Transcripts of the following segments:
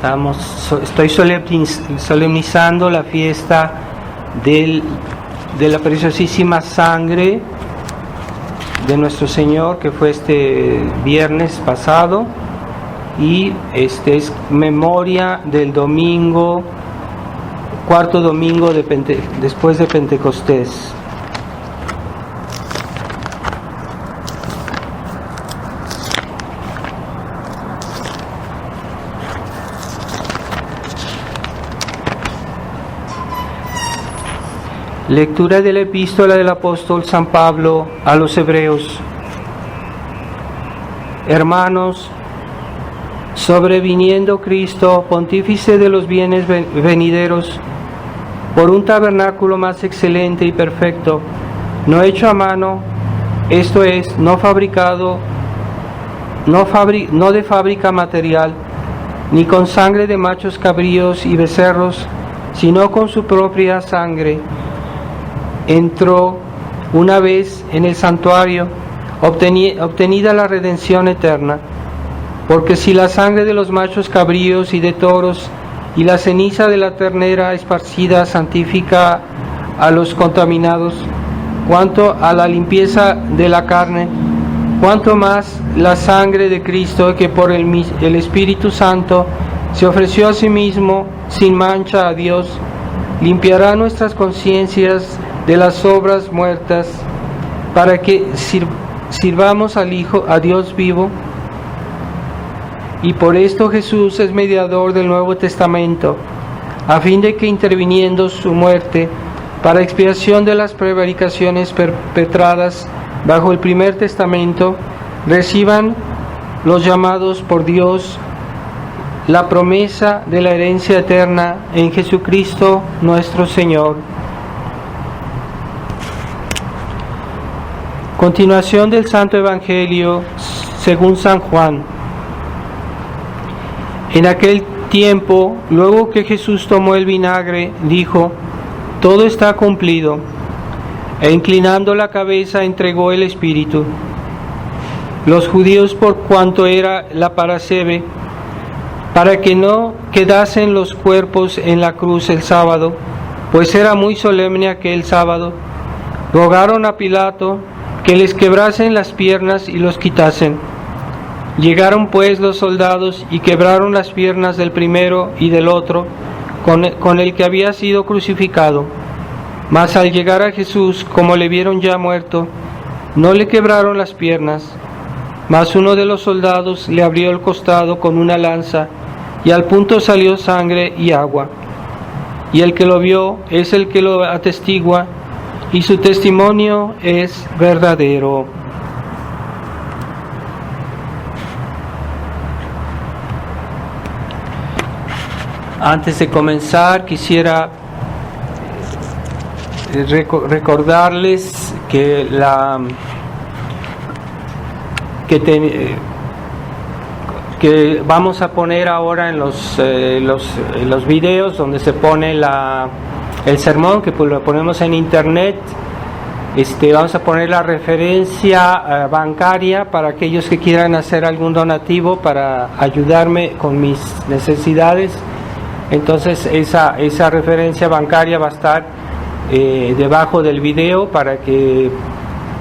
Estoy solemnizando la fiesta de la preciosísima sangre de nuestro Señor, que fue este viernes pasado, y es memoria del domingo, cuarto domingo después de Pentecostés. Lectura de la epístola del apóstol San Pablo a los Hebreos. Hermanos, sobreviniendo Cristo, pontífice de los bienes venideros, por un tabernáculo más excelente y perfecto, no hecho a mano, esto es, no fabricado, no de fábrica material, ni con sangre de machos cabríos y becerros, sino con su propia sangre, entró una vez en el santuario, obtenida la redención eterna. Porque si la sangre de los machos cabríos y de toros y la ceniza de la ternera esparcida santifica a los contaminados, cuanto a la limpieza de la carne, cuanto más la sangre de Cristo, que por el Espíritu Santo se ofreció a sí mismo sin mancha a Dios, limpiará nuestras conciencias de las obras muertas, para que sirvamos a Dios vivo. Y por esto Jesús es mediador del Nuevo Testamento, a fin de que, interviniendo su muerte para expiación de las prevaricaciones perpetradas bajo el primer testamento, reciban los llamados por Dios la promesa de la herencia eterna en Jesucristo nuestro Señor. Continuación del Santo Evangelio según San Juan. En aquel tiempo, luego que Jesús tomó el vinagre, dijo: todo está cumplido, e inclinando la cabeza entregó el Espíritu. Los judíos, por cuanto era la Parasceve, para que no quedasen los cuerpos en la cruz el sábado, pues era muy solemne aquel sábado, rogaron a Pilato que les quebrasen las piernas y los quitasen. Llegaron pues los soldados y quebraron las piernas del primero y del otro, con el que había sido crucificado. Mas al llegar a Jesús, como le vieron ya muerto, no le quebraron las piernas. Mas uno de los soldados le abrió el costado con una lanza, y al punto salió sangre y agua. Y el que lo vio es el que lo atestigua, y su testimonio es verdadero. Antes de comenzar, quisiera recordarles que que vamos a poner ahora en los videos donde se pone el sermón, que lo ponemos en internet. Vamos a poner la referencia bancaria para aquellos que quieran hacer algún donativo para ayudarme con mis necesidades. Entonces esa referencia bancaria va a estar debajo del video para que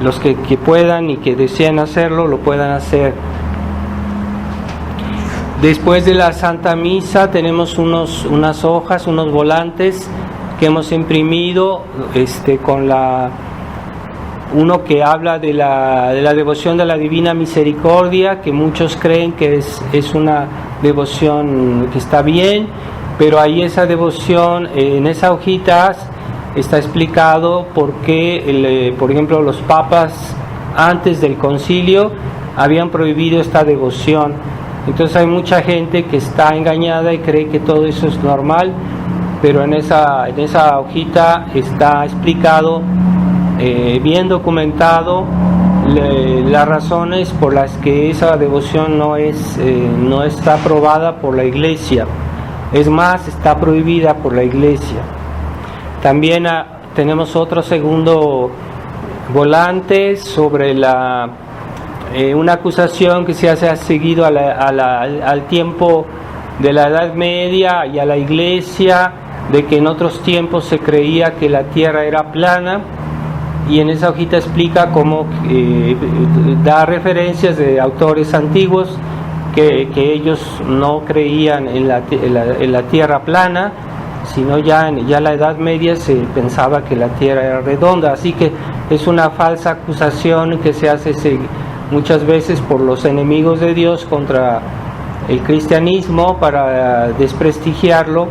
los que puedan y que deseen hacerlo lo puedan hacer. Después de la Santa Misa tenemos unas hojas, unos volantes que hemos imprimido con uno que habla de la devoción de la Divina Misericordia, que muchos creen que es una devoción que está bien, pero ahí esa devoción, en esas hojitas está explicado por qué, por ejemplo, los papas antes del concilio habían prohibido esta devoción. Entonces hay mucha gente que está engañada y cree que todo eso es normal, pero en esa hojita está explicado, bien documentado, las razones por las que esa devoción no está aprobada por la Iglesia. Es más, está prohibida por la Iglesia. También tenemos otro segundo volante sobre una acusación que se hace seguido al tiempo de la Edad Media y a la Iglesia, de que en otros tiempos se creía que la tierra era plana, y en esa hojita explica cómo da referencias de autores antiguos que ellos no creían en la tierra plana, sino ya en la Edad Media se pensaba que la tierra era redonda. Así que es una falsa acusación que se hace muchas veces por los enemigos de Dios contra el cristianismo para desprestigiarlo,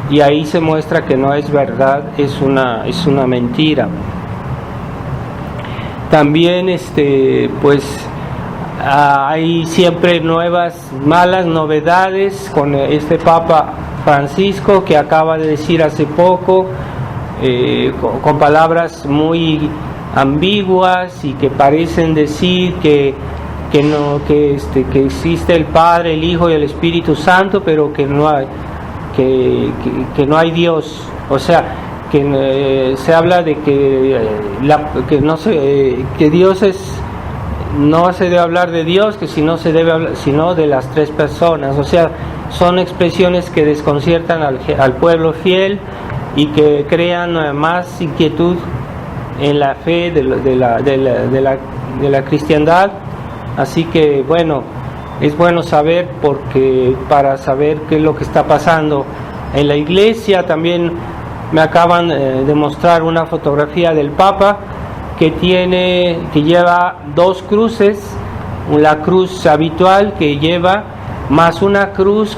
y ahí se muestra que no es verdad, es una mentira. También pues hay siempre nuevas malas novedades con este Papa Francisco, que acaba de decir hace poco, con palabras muy ambiguas y que parecen decir que existe el Padre, el Hijo y el Espíritu Santo, pero que no hay Dios. O sea, que se habla de que Dios no se debe hablar de Dios, que se debe hablar sino de las tres personas. O sea, son expresiones que desconciertan al pueblo fiel y que crean más inquietud en la fe de la cristiandad. Así que bueno, es bueno saber, para saber qué es lo que está pasando en la Iglesia. También me acaban de mostrar una fotografía del Papa que lleva dos cruces, la cruz habitual que lleva, más una cruz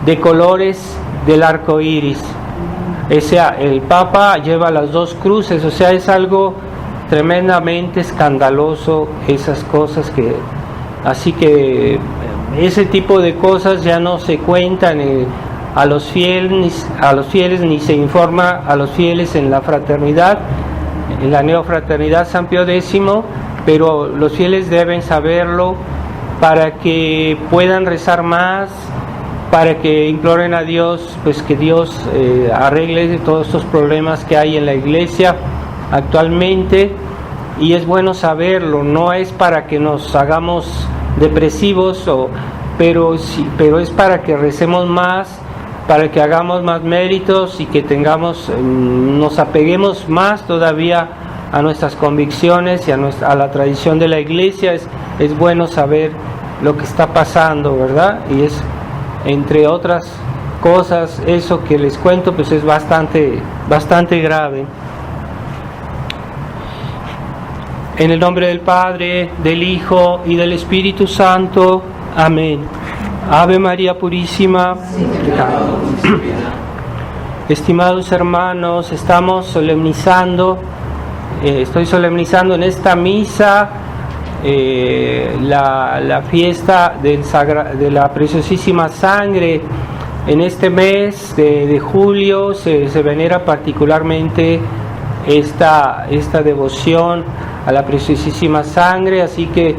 de colores del arco iris. O sea, el Papa lleva las dos cruces. O sea, es algo tremendamente escandaloso esas cosas así que ese tipo de cosas ya no se cuentan a los fieles ni se informa a los fieles en la fraternidad, en la neofraternidad San Pío X, pero los fieles deben saberlo para que puedan rezar más, para que imploren a Dios, pues que Dios arregle todos estos problemas que hay en la Iglesia actualmente. Y es bueno saberlo, no es para que nos hagamos depresivos, pero es para que recemos más, para que hagamos más méritos y que nos apeguemos más todavía a nuestras convicciones y a la tradición de la Iglesia. Es bueno saber lo que está pasando, ¿verdad? Y es, entre otras cosas, eso que les cuento, pues es bastante grave. En el nombre del Padre, del Hijo y del Espíritu Santo. Amén. Ave María Purísima. Estimados hermanos, estoy solemnizando en esta misa la fiesta de la Preciosísima Sangre. En este mes de julio se venera particularmente esta devoción a la Preciosísima Sangre, así que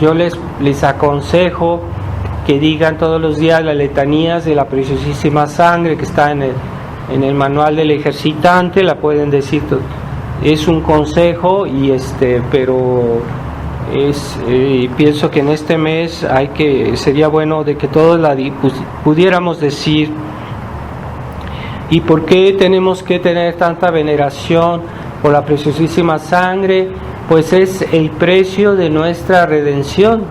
yo les aconsejo que digan todos los días las letanías de la Preciosísima Sangre, que está en el manual del ejercitante. La pueden decir, es un consejo, pero pienso que en este mes sería bueno de que todos pudiéramos decir. ¿Y por qué tenemos que tener tanta veneración por la Preciosísima Sangre? Pues es el precio de nuestra redención.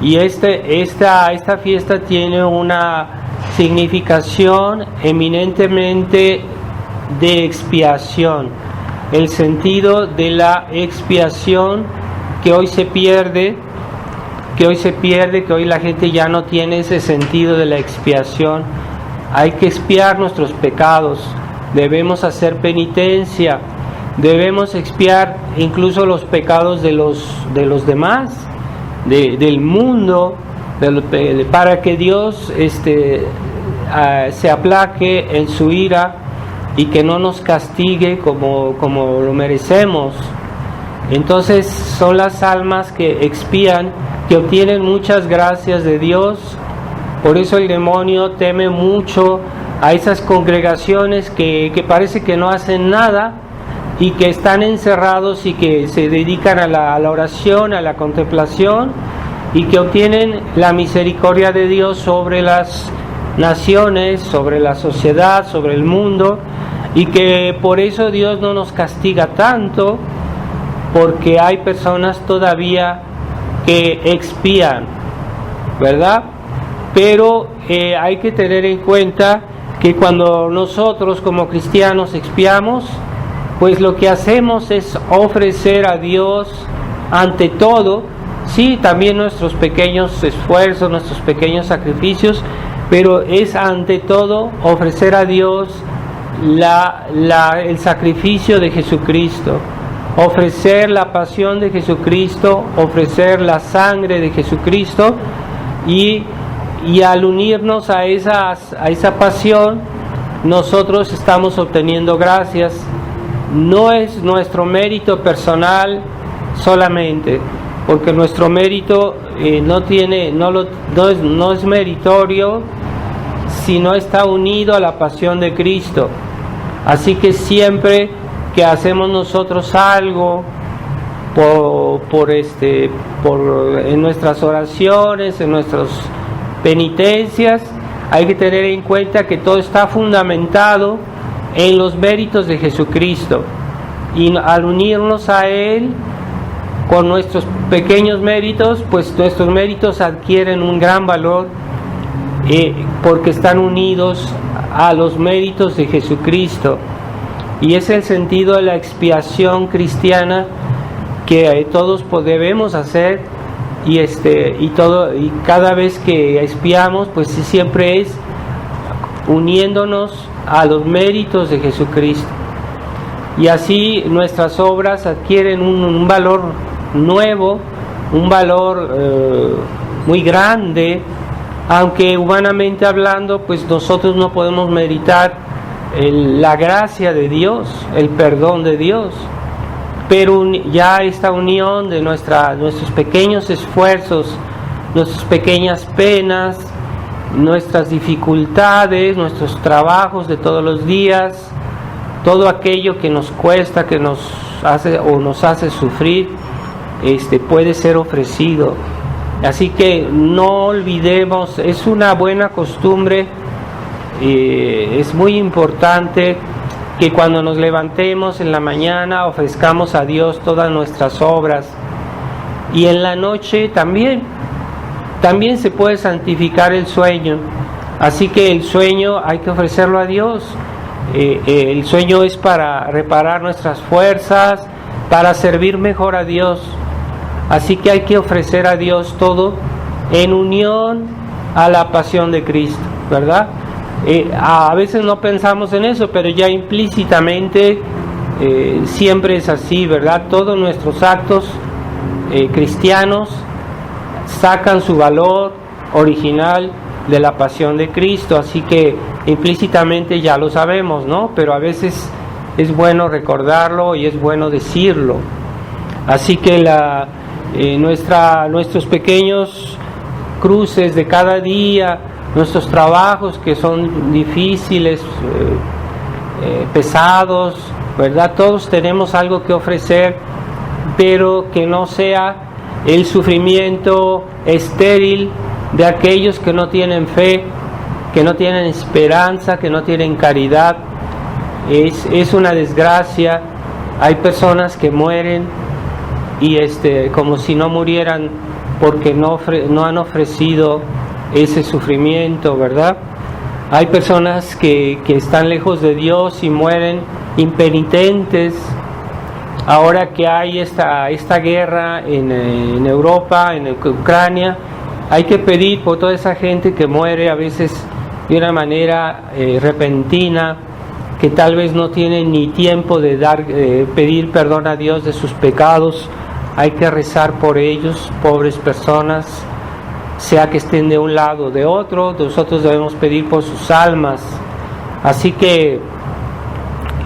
Y esta fiesta tiene una significación eminentemente de expiación. El sentido de la expiación que hoy se pierde, que hoy la gente ya no tiene ese sentido de la expiación. Hay que expiar nuestros pecados, debemos hacer penitencia, debemos expiar incluso los pecados de los demás, del mundo, para que Dios se aplaque en su ira y que no nos castigue como lo merecemos. Entonces son las almas que expían, que obtienen muchas gracias de Dios. Por eso el demonio teme mucho a esas congregaciones que parece que no hacen nada y que están encerrados y que se dedican a la oración, a la contemplación, y que obtienen la misericordia de Dios sobre las naciones, sobre la sociedad, sobre el mundo, y que por eso Dios no nos castiga tanto, porque hay personas todavía que expían, ¿verdad? Pero hay que tener en cuenta que cuando nosotros como cristianos expiamos, pues lo que hacemos es ofrecer a Dios ante todo, sí, también nuestros pequeños esfuerzos, nuestros pequeños sacrificios, pero es ante todo ofrecer a Dios el sacrificio de Jesucristo, ofrecer la pasión de Jesucristo, ofrecer la sangre de Jesucristo, y al unirnos a esa pasión, nosotros estamos obteniendo gracias. No es nuestro mérito personal solamente, porque nuestro mérito no es meritorio si no está unido a la pasión de Cristo. Así que siempre que hacemos nosotros algo en nuestras oraciones, en nuestras penitencias, hay que tener en cuenta que todo está fundamentado en los méritos de Jesucristo, y al unirnos a Él con nuestros pequeños méritos, pues nuestros méritos adquieren un gran valor, porque están unidos a los méritos de Jesucristo. Y es el sentido de la expiación cristiana que todos debemos hacer, y cada vez que expiamos, pues siempre es uniéndonos a los méritos de Jesucristo, y así nuestras obras adquieren un valor nuevo, un valor muy grande, aunque humanamente hablando, pues nosotros no podemos meritar la gracia de Dios, el perdón de Dios, pero ya esta unión de nuestros pequeños esfuerzos, nuestras pequeñas penas, nuestras dificultades, nuestros trabajos de todos los días, todo aquello que nos cuesta, que nos hace sufrir, puede ser ofrecido. Así que no olvidemos, es una buena costumbre, es muy importante que cuando nos levantemos en la mañana ofrezcamos a Dios todas nuestras obras, y en la noche también se puede santificar el sueño. Así que el sueño hay que ofrecerlo a Dios. El sueño es para reparar nuestras fuerzas, para servir mejor a Dios. Así que hay que ofrecer a Dios todo en unión a la pasión de Cristo, ¿verdad? A veces no pensamos en eso, pero ya implícitamente siempre es así, ¿verdad? Todos nuestros actos cristianos sacan su valor original de la pasión de Cristo, así que implícitamente ya lo sabemos, ¿no? Pero a veces es bueno recordarlo y es bueno decirlo. Así que nuestros pequeños cruces de cada día, nuestros trabajos que son difíciles, pesados, ¿verdad? Todos tenemos algo que ofrecer, pero que no sea el sufrimiento estéril de aquellos que no tienen fe, que no tienen esperanza, que no tienen caridad. Es una desgracia. Hay personas que mueren y como si no murieran, porque no han ofrecido ese sufrimiento, ¿verdad? Hay personas que están lejos de Dios y mueren impenitentes. Ahora que hay esta guerra en Europa, en Ucrania, hay que pedir por toda esa gente que muere a veces de una manera repentina, que tal vez no tienen ni tiempo de pedir perdón a Dios de sus pecados. Hay que rezar por ellos, pobres personas, sea que estén de un lado o de otro. Nosotros debemos pedir por sus almas. Así que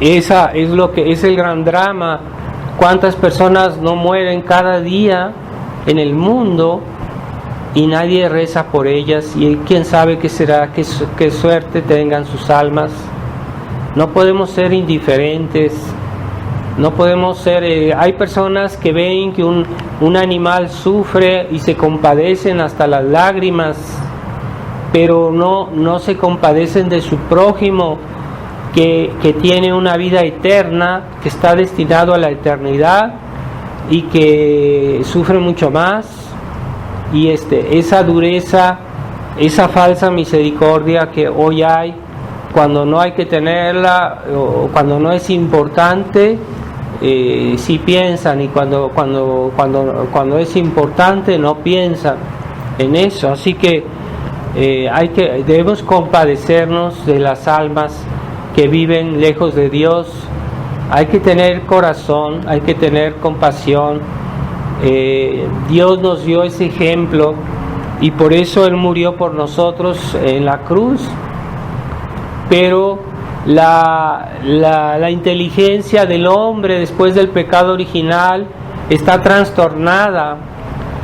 esa es lo que es el gran drama. Cuántas personas no mueren cada día en el mundo y nadie reza por ellas, y quién sabe qué será, qué suerte tengan sus almas. No podemos ser indiferentes, no podemos ser... hay personas que ven que un animal sufre y se compadecen hasta las lágrimas, pero no se compadecen de su prójimo que tiene una vida eterna, que está destinado a la eternidad y que sufre mucho más. Y esa dureza, esa falsa misericordia que hoy hay, cuando no hay que tenerla o cuando no es importante, sí piensan, y cuando es importante no piensan en eso. Así que debemos compadecernos de las almas que viven lejos de Dios. Hay que tener corazón, hay que tener compasión. Dios nos dio ese ejemplo y por eso Él murió por nosotros en la cruz. Pero la inteligencia del hombre después del pecado original está trastornada,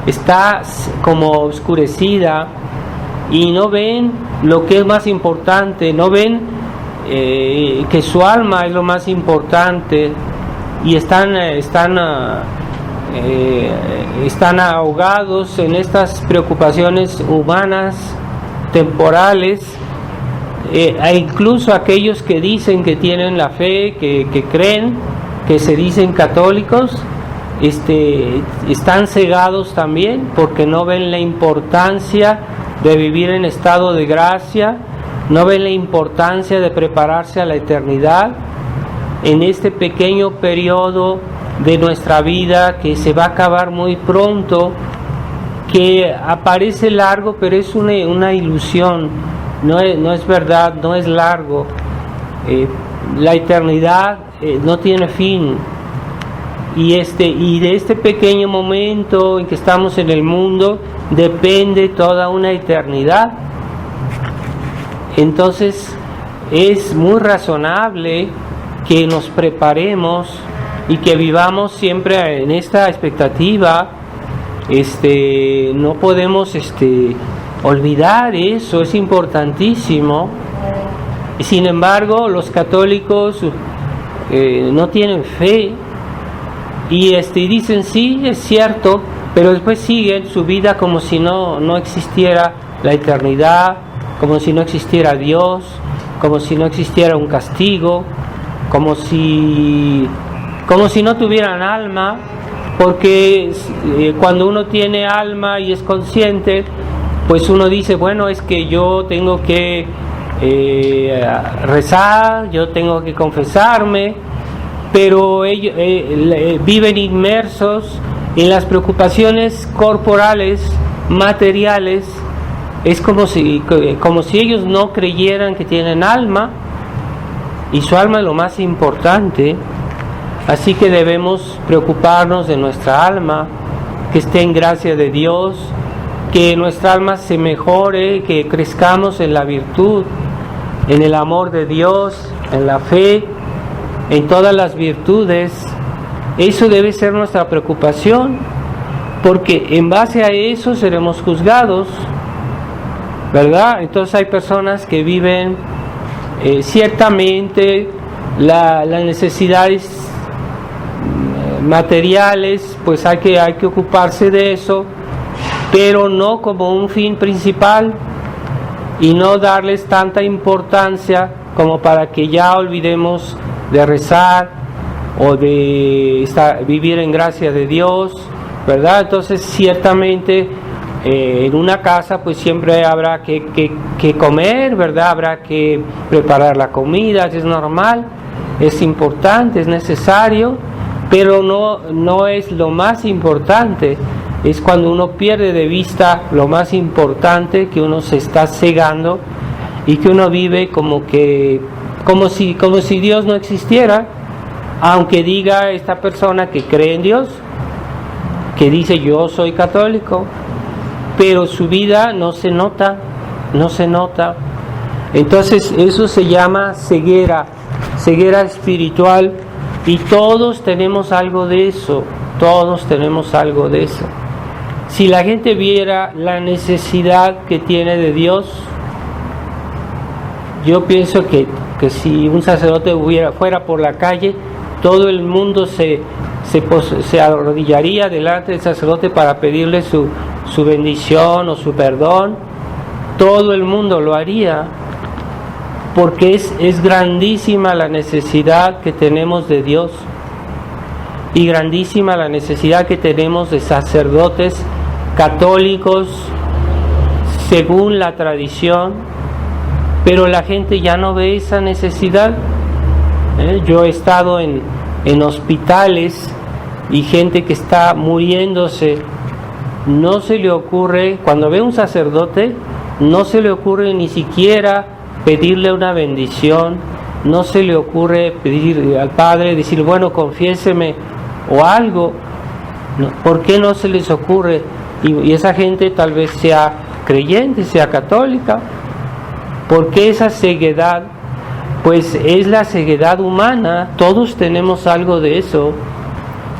está como oscurecida, y no ven lo que es más importante, no ven que su alma es lo más importante, y están ahogados en estas preocupaciones humanas, temporales. E incluso aquellos que dicen que tienen la fe, que creen, que se dicen católicos, están cegados también, porque no ven la importancia de vivir en estado de gracia, no ven la importancia de prepararse a la eternidad en este pequeño periodo de nuestra vida que se va a acabar muy pronto, que aparece largo, pero es una ilusión. No es verdad, no es largo. La eternidad no tiene fin. Y de este pequeño momento en que estamos en el mundo depende toda una eternidad. Entonces es muy razonable que nos preparemos y que vivamos siempre en esta expectativa. No podemos olvidar eso, es importantísimo. Sin embargo, los católicos no tienen fe y dicen sí, es cierto, pero después siguen su vida como si no existiera la eternidad, como si no existiera Dios, como si no existiera un castigo, como si no tuvieran alma, porque cuando uno tiene alma y es consciente, pues uno dice, bueno, es que yo tengo que rezar, yo tengo que confesarme, pero ellos viven inmersos en las preocupaciones corporales, materiales. Es como si ellos no creyeran que tienen alma, y su alma es lo más importante. Así que debemos preocuparnos de nuestra alma, que esté en gracia de Dios, que nuestra alma se mejore, que crezcamos en la virtud, en el amor de Dios, en la fe, en todas las virtudes. Eso debe ser nuestra preocupación, porque en base a eso seremos juzgados, ¿verdad? Entonces hay personas que viven ciertamente las necesidades materiales, pues hay que ocuparse de eso, pero no como un fin principal, y no darles tanta importancia como para que ya olvidemos de rezar o de vivir en gracia de Dios, ¿verdad? Entonces ciertamente en una casa pues siempre habrá que comer, ¿verdad? Habrá que preparar la comida, es normal, es importante, es necesario, pero no es lo más importante. Es cuando uno pierde de vista lo más importante, que uno se está cegando y que uno vive como si Dios no existiera, aunque diga esta persona que cree en Dios, que dice yo soy católico, pero su vida no se nota. Entonces eso se llama ceguera espiritual, y todos tenemos algo de eso, Si la gente viera la necesidad que tiene de Dios, yo pienso que si un sacerdote fuera por la calle, todo el mundo se arrodillaría delante del sacerdote para pedirle su bendición o su perdón, todo el mundo lo haría, porque es grandísima la necesidad que tenemos de Dios y grandísima la necesidad que tenemos de sacerdotes católicos según la tradición, pero la gente ya no ve esa necesidad. Yo he estado en hospitales y gente que está muriéndose, no se le ocurre, cuando ve un sacerdote, no se le ocurre ni siquiera pedirle una bendición, no se le ocurre pedir al Padre, decir, bueno, confiéseme o algo. ¿Por qué no se les ocurre? Y esa gente tal vez sea creyente, sea católica. ¿Por qué esa ceguedad? Pues es la ceguedad humana, todos tenemos algo de eso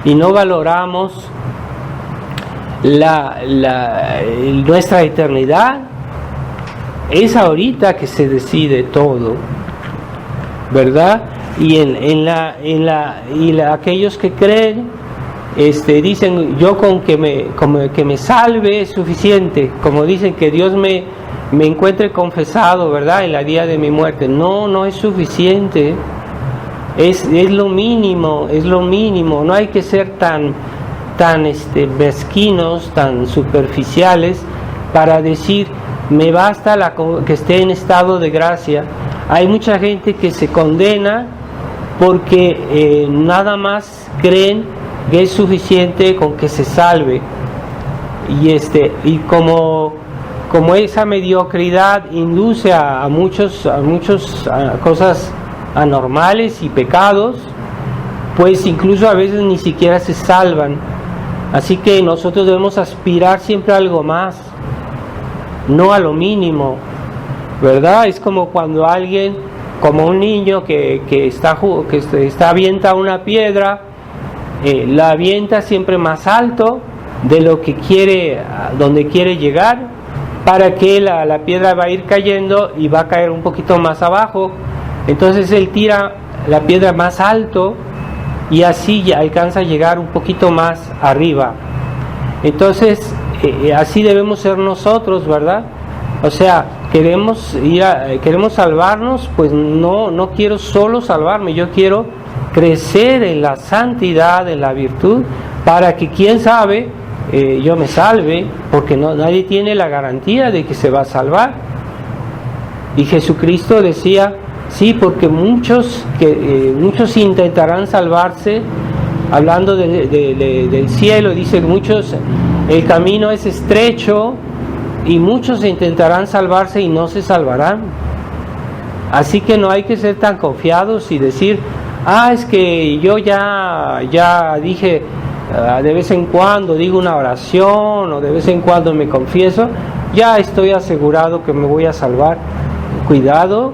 y no valoramos nuestra eternidad. Es ahorita que se decide todo, ¿verdad? Y aquellos que creen dicen, yo con que me salve es suficiente, como dicen, que Dios me encuentre confesado, ¿verdad?, en la día de mi muerte. No es suficiente, es lo mínimo, no hay que ser tan mezquinos, tan superficiales para decir, me basta que esté en estado de gracia. Hay mucha gente que se condena porque nada más creen que es suficiente con que se salve, y como esa mediocridad induce a muchas cosas anormales y pecados, pues incluso a veces ni siquiera se salvan. Así que nosotros debemos aspirar siempre a algo más, no a lo mínimo, ¿verdad? Es como cuando alguien, como un niño que avienta una piedra, la avienta siempre más alto de lo que donde quiere llegar, para que la piedra va a ir cayendo y va a caer un poquito más abajo. Entonces él tira la piedra más alto y así ya alcanza a llegar un poquito más arriba. Entonces así debemos ser nosotros, ¿verdad? O sea, queremos salvarnos, pues no quiero solo salvarme, yo quiero crecer en la santidad, en la virtud, para que, quién sabe, yo me salve, porque nadie tiene la garantía de que se va a salvar. Y Jesucristo decía, sí, porque muchos intentarán salvarse, hablando del cielo, dice, muchos, el camino es estrecho y muchos intentarán salvarse y no se salvarán. Así que no hay que ser tan confiados y decir, es que yo ya dije, de vez en cuando digo una oración o de vez en cuando me confieso, ya estoy asegurado que me voy a salvar. Cuidado,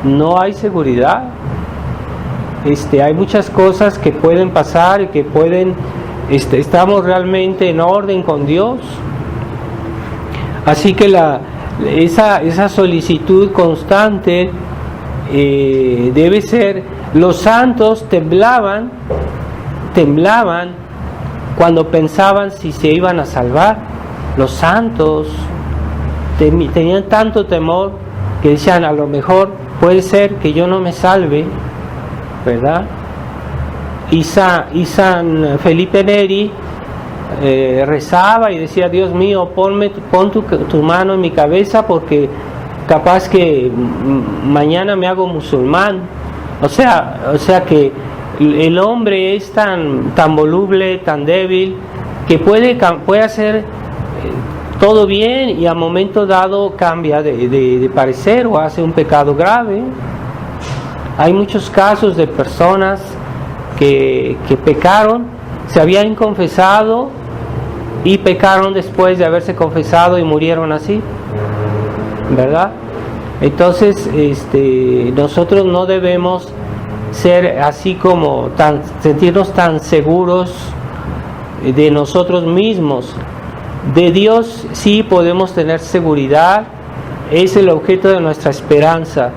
no hay seguridad. Hay muchas cosas que pueden pasar y que estamos realmente en orden con Dios. Así que esa solicitud constante debe ser. Los santos temblaban cuando pensaban si se iban a salvar. Los santos tenían tanto temor que decían, a lo mejor puede ser que yo no me salve, ¿verdad? Y San Felipe Neri rezaba y decía, Dios mío, pon tu mano en mi cabeza, porque capaz que mañana me hago musulmán. O sea que el hombre es tan voluble, tan débil, que puede hacer todo bien y a momento dado cambia de parecer o hace un pecado grave. Hay muchos casos de personas que pecaron, se habían confesado y pecaron después de haberse confesado y murieron así, ¿verdad? Entonces, nosotros no debemos ser así como sentirnos tan seguros de nosotros mismos. De Dios sí podemos tener seguridad, es el objeto de nuestra esperanza.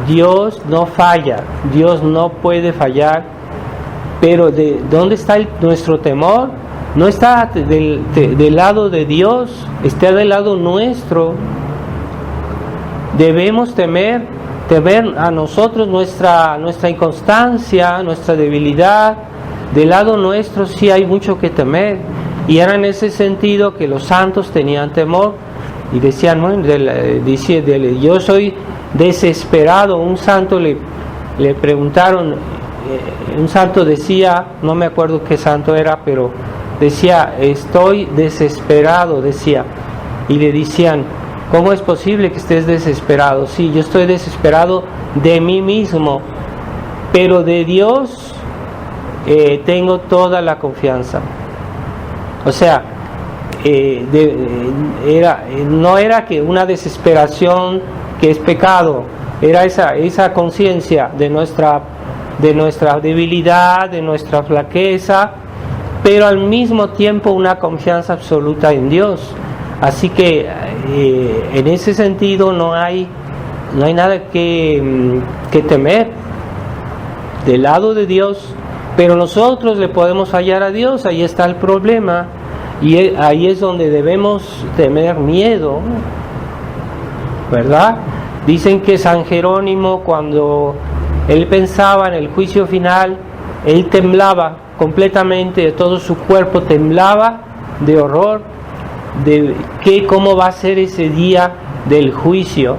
Dios no falla, Dios no puede fallar, pero ¿de dónde está nuestro temor? No está del lado de Dios, está del lado nuestro. debemos temer a nosotros nuestra inconstancia, nuestra debilidad. Del lado nuestro sí hay mucho que temer, y era en ese sentido que los santos tenían temor y decían, bueno, yo soy desesperado. Un santo le preguntaron, un santo decía, no me acuerdo qué santo era, pero decía, estoy desesperado, decía, y le decían, ¿cómo es posible que estés desesperado? Sí, yo estoy desesperado de mí mismo, pero de Dios tengo toda la confianza. O sea, no era que una desesperación que es pecado, era esa conciencia de nuestra debilidad, de nuestra flaqueza, pero al mismo tiempo una confianza absoluta en Dios. Así que en ese sentido no hay nada que temer del lado de Dios, pero nosotros le podemos fallar a Dios. Ahí está el problema, y ahí es donde debemos tener miedo, ¿verdad? Dicen que San Jerónimo, cuando él pensaba en el juicio final, él temblaba completamente, todo su cuerpo temblaba de horror, de cómo va a ser ese día del juicio.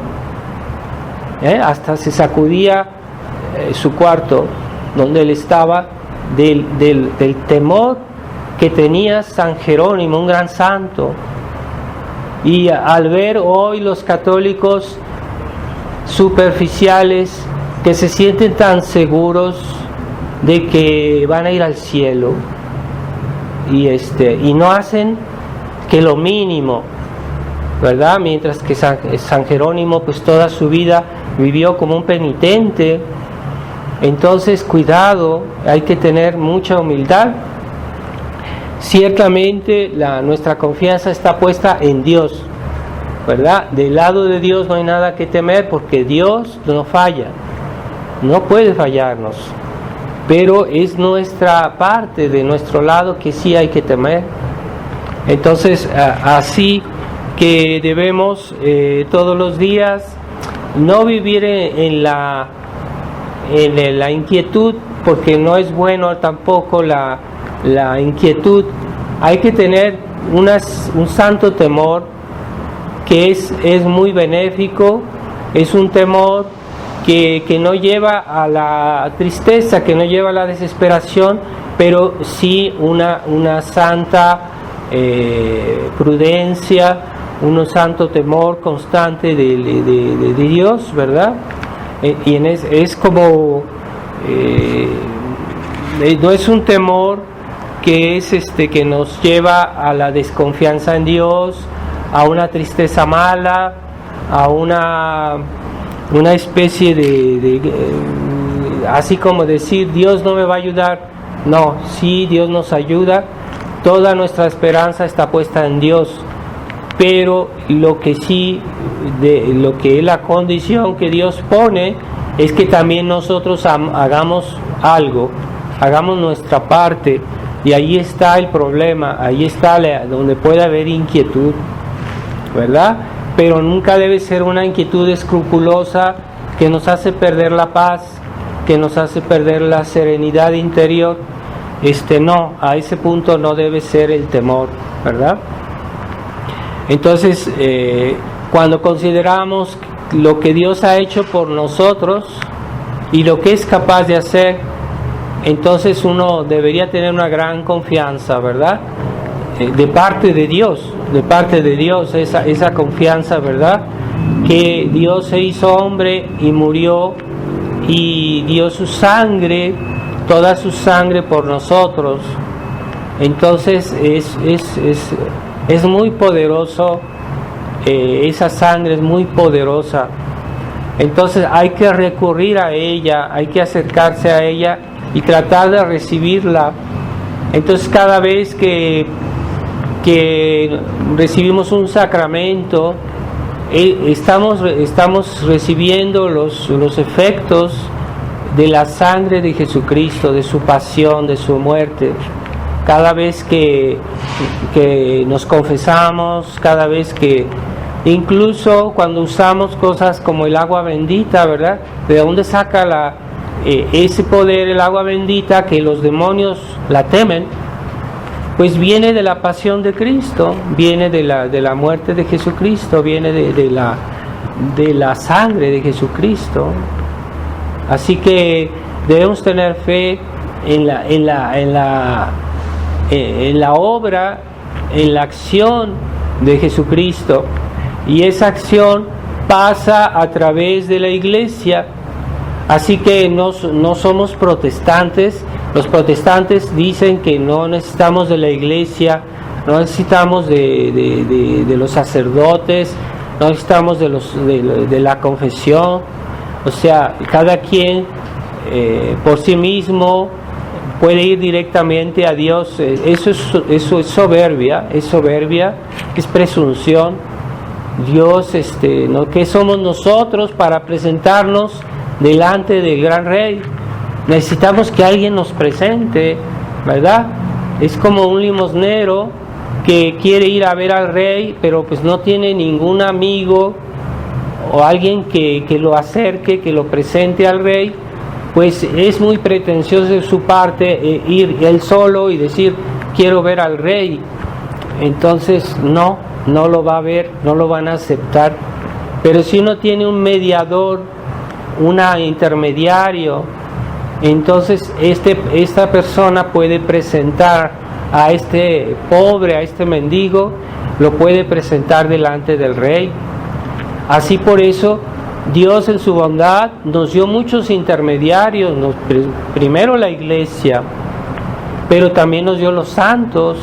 Hasta se sacudía su cuarto donde él estaba del temor que tenía San Jerónimo, un gran santo. Y al ver hoy los católicos superficiales que se sienten tan seguros de que van a ir al cielo y no hacen que lo mínimo, ¿verdad? Mientras que San Jerónimo pues toda su vida vivió como un penitente. Entonces cuidado, hay que tener mucha humildad. Ciertamente nuestra confianza está puesta en Dios, ¿verdad? Del lado de Dios no hay nada que temer, porque Dios no falla, no puede fallarnos, pero es nuestra parte, de nuestro lado, que sí hay que temer. Entonces así que debemos todos los días no vivir en la inquietud, porque no es bueno tampoco la inquietud. Hay que tener un santo temor que es muy benéfico, es un temor que no lleva a la tristeza, que no lleva a la desesperación, pero sí una santa prudencia, un santo temor constante de Dios, ¿verdad? Y es como no es un temor que es que nos lleva a la desconfianza en Dios, a una tristeza mala, a una especie de así como decir, Dios no me va a ayudar. No, sí, Dios nos ayuda, toda nuestra esperanza está puesta en Dios, pero lo que sí, lo que es la condición que Dios pone, es que también nosotros hagamos algo, hagamos nuestra parte, y ahí está el problema, ahí está donde puede haber inquietud, ¿verdad? Pero nunca debe ser una inquietud escrupulosa que nos hace perder la paz, que nos hace perder la serenidad interior. No, a ese punto no debe ser el temor, ¿verdad? Entonces, cuando consideramos lo que Dios ha hecho por nosotros y lo que es capaz de hacer, entonces uno debería tener una gran confianza, ¿verdad? De parte de Dios, esa confianza, ¿verdad? Que Dios se hizo hombre y murió y dio su sangre, toda su sangre por nosotros. Entonces es muy poderoso, esa sangre es muy poderosa. Entonces hay que recurrir a ella, hay que acercarse a ella y tratar de recibirla. Entonces cada vez que recibimos un sacramento, estamos recibiendo los efectos de la sangre de Jesucristo, de su pasión, de su muerte. Cada vez que nos confesamos, cada vez que Incluso cuando usamos cosas como el agua bendita, ¿verdad? ¿De dónde saca ese poder el agua bendita que los demonios la temen? Pues viene de la pasión de Cristo, viene de la muerte de Jesucristo, viene de la sangre de Jesucristo. Así que debemos tener fe en la obra, en la acción de Jesucristo, y esa acción pasa a través de la iglesia. Así que no somos protestantes. Los protestantes dicen que no necesitamos de la iglesia, no necesitamos de los sacerdotes, no necesitamos de la confesión. O sea, cada quien por sí mismo puede ir directamente a Dios. Eso es soberbia, es presunción. Dios, ¿no? ¿Qué somos nosotros para presentarnos delante del gran rey? Necesitamos que alguien nos presente, ¿verdad? Es como un limosnero que quiere ir a ver al rey, pero pues no tiene ningún amigo o alguien que lo acerque, que lo presente al rey. Pues es muy pretencioso de su parte ir él solo y decir, quiero ver al rey. Entonces no lo va a ver, no lo van a aceptar. Pero si uno tiene un mediador, un intermediario, entonces esta persona puede presentar a este pobre, a este mendigo, lo puede presentar delante del rey. Así por eso Dios en su bondad nos dio muchos intermediarios, primero la iglesia, pero también nos dio los santos,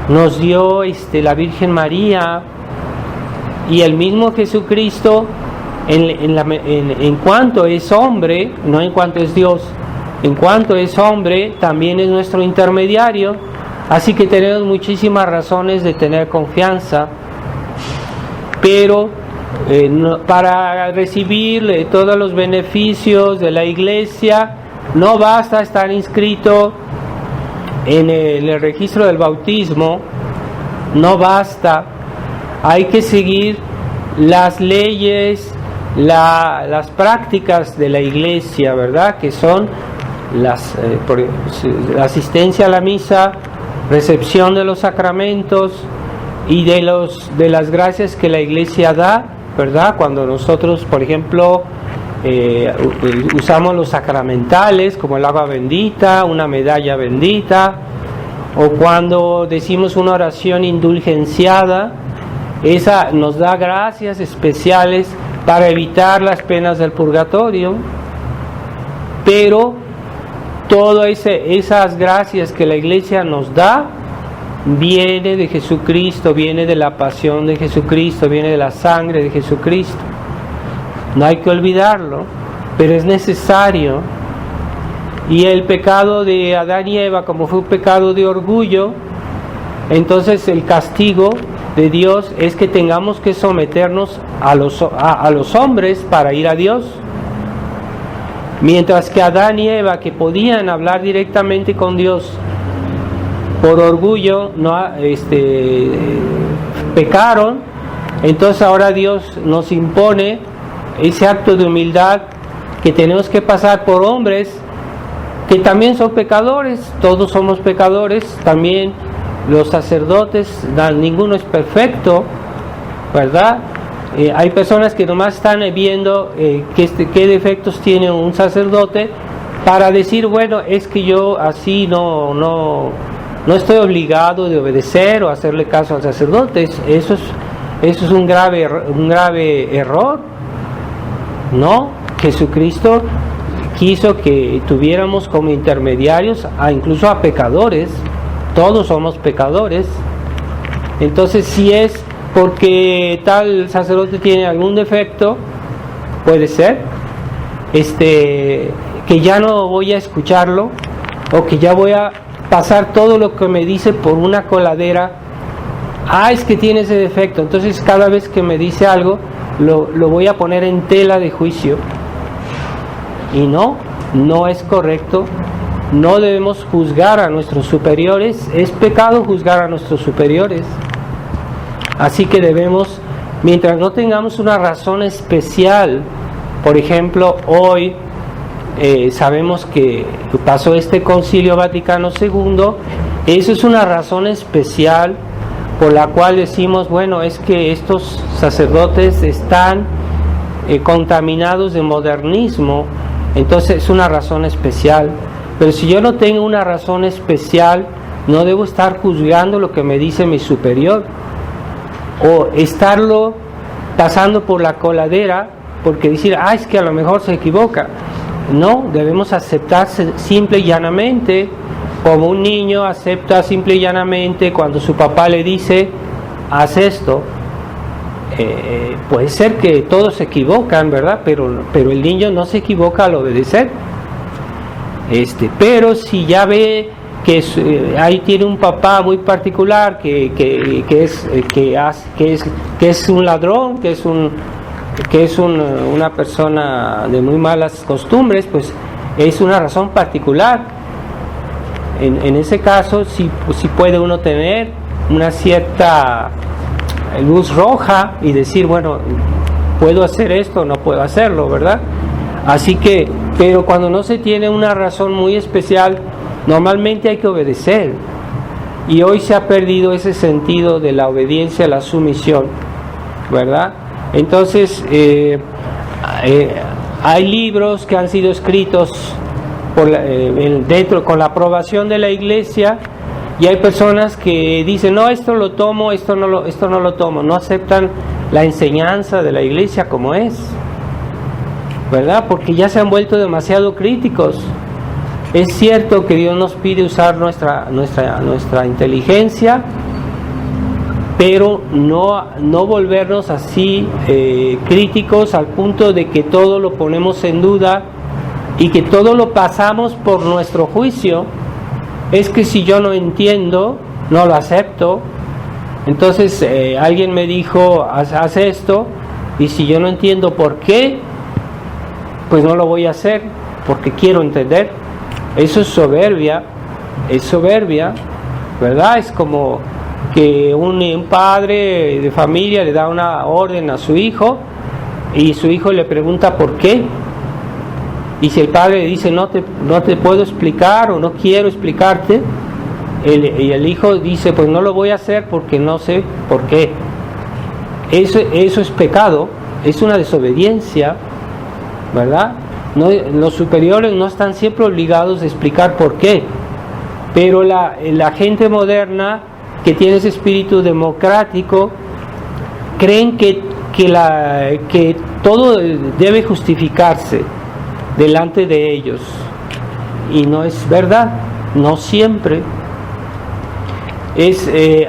nos dio la Virgen María y el mismo Jesucristo. En cuanto es hombre, no en cuanto es Dios, en cuanto es hombre, también es nuestro intermediario. Así que tenemos muchísimas razones de tener confianza, pero para recibir todos los beneficios de la iglesia no basta estar inscrito en el registro del bautismo, no basta. Hay que seguir las leyes, las prácticas de la iglesia, ¿verdad? Que son la asistencia a la misa, recepción de los sacramentos y de las gracias que la iglesia da, ¿verdad? Cuando nosotros, por ejemplo, usamos los sacramentales como el agua bendita, una medalla bendita, o cuando decimos una oración indulgenciada, esa nos da gracias especiales para evitar las penas del purgatorio. Pero todas esas gracias que la iglesia nos da viene de Jesucristo, viene de la pasión de Jesucristo, viene de la sangre de Jesucristo. No hay que olvidarlo, pero es necesario. Y el pecado de Adán y Eva, como fue un pecado de orgullo, entonces el castigo de Dios es que tengamos que someternos a los hombres para ir a Dios. Mientras que Adán y Eva, que podían hablar directamente con Dios, por orgullo pecaron, entonces ahora Dios nos impone ese acto de humildad, que tenemos que pasar por hombres que también son pecadores. Todos somos pecadores, también los sacerdotes, ninguno es perfecto, ¿verdad? Hay personas que nomás están viendo qué defectos tiene un sacerdote para decir, bueno, es que yo así no estoy obligado de obedecer o hacerle caso al sacerdote. Eso es un grave error. No, Jesucristo quiso que tuviéramos como intermediarios incluso a pecadores. Todos somos pecadores. Entonces, si es porque tal sacerdote tiene algún defecto, puede ser que ya no voy a escucharlo, o que ya voy a pasar todo lo que me dice por una coladera. Es que tiene ese defecto, entonces cada vez que me dice algo lo voy a poner en tela de juicio. Y no es correcto. No debemos juzgar a nuestros superiores. Es pecado juzgar a nuestros superiores. Así que debemos mientras no tengamos una razón especial, por ejemplo, hoy sabemos que pasó este Concilio Vaticano II, eso es una razón especial por la cual decimos, bueno, es que estos sacerdotes están contaminados de modernismo, entonces es una razón especial. Pero si yo no tengo una razón especial, no debo estar juzgando lo que me dice mi superior o estarlo pasando por la coladera porque decir, es que a lo mejor se equivoca. No, debemos aceptarse simple y llanamente, como un niño acepta simple y llanamente cuando su papá le dice, haz esto. Puede ser que todos se equivocan, ¿verdad? Pero el niño no se equivoca al obedecer. Pero si ya ve que ahí tiene un papá muy particular que es un ladrón, que es una persona de muy malas costumbres, pues es una razón particular. En ese caso sí puede uno tener una cierta luz roja y decir, bueno, puedo hacer esto o no puedo hacerlo, ¿verdad? Así que, pero cuando no se tiene una razón muy especial, normalmente hay que obedecer. Y hoy se ha perdido ese sentido de la obediencia a la sumisión, ¿verdad? Entonces, hay libros que han sido escritos con la aprobación de la Iglesia, y hay personas que dicen, no, esto lo tomo, esto no lo tomo, no aceptan la enseñanza de la Iglesia como es, ¿verdad? Porque ya se han vuelto demasiado críticos. Es cierto que Dios nos pide usar nuestra inteligencia, pero no volvernos así críticos al punto de que todo lo ponemos en duda y que todo lo pasamos por nuestro juicio. Es que si yo no entiendo, no lo acepto. Entonces alguien me dijo, haz esto, y si yo no entiendo por qué, pues no lo voy a hacer, porque quiero entender. Eso es soberbia, ¿verdad? Es como que un padre de familia le da una orden a su hijo y su hijo le pregunta por qué. Y si el padre le dice, no te puedo explicar o no quiero explicarte, y el hijo dice, pues no lo voy a hacer porque no sé por qué. Eso es pecado, es una desobediencia, ¿verdad? Los superiores no están siempre obligados a explicar por qué, pero la gente moderna que tiene ese espíritu democrático creen que todo debe justificarse delante de ellos, y no es verdad, no siempre.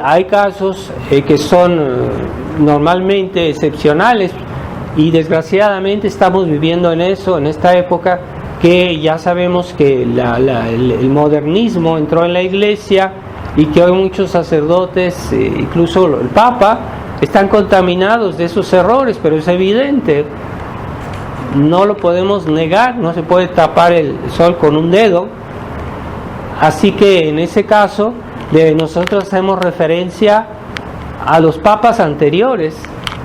Hay casos que son normalmente excepcionales, y desgraciadamente estamos viviendo en esta época, que ya sabemos que el modernismo entró en la Iglesia y que hoy muchos sacerdotes, incluso el Papa, están contaminados de esos errores, pero es evidente. No lo podemos negar, no se puede tapar el sol con un dedo. Así que en ese caso nosotros hacemos referencia a los papas anteriores.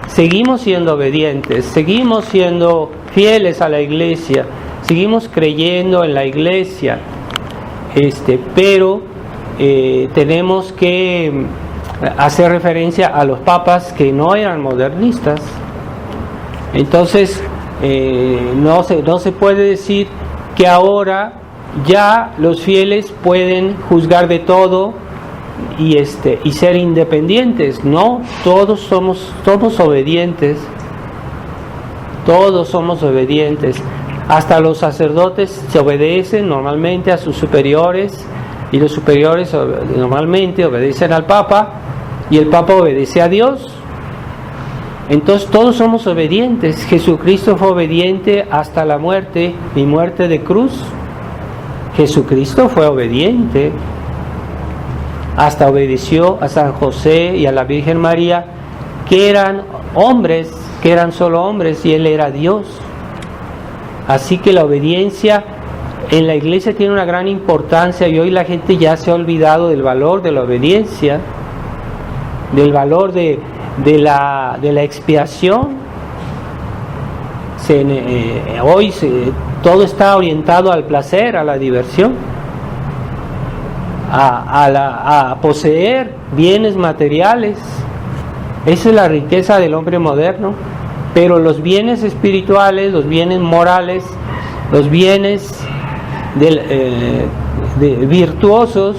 Seguimos siendo obedientes, seguimos siendo fieles a la Iglesia, seguimos creyendo en la Iglesia, pero tenemos que hacer referencia a los papas que no eran modernistas. Entonces no se puede decir que ahora ya los fieles pueden juzgar de todo y ser independientes. No, todos somos obedientes, hasta los sacerdotes se obedecen normalmente a sus superiores, y los superiores normalmente obedecen al Papa, y el Papa obedece a Dios. Entonces todos somos obedientes. Jesucristo fue obediente hasta la muerte y muerte de cruz. Jesucristo fue obediente, hasta obedeció a San José y a la Virgen María, que eran hombres, que eran solo hombres, y Él era Dios. Así que la obediencia en la Iglesia tiene una gran importancia, y hoy la gente ya se ha olvidado del valor de la obediencia, del valor de de la expiación. Hoy todo está orientado al placer, a la diversión, a poseer bienes materiales. Esa es la riqueza del hombre moderno. Pero los bienes espirituales, los bienes morales, los bienes virtuosos,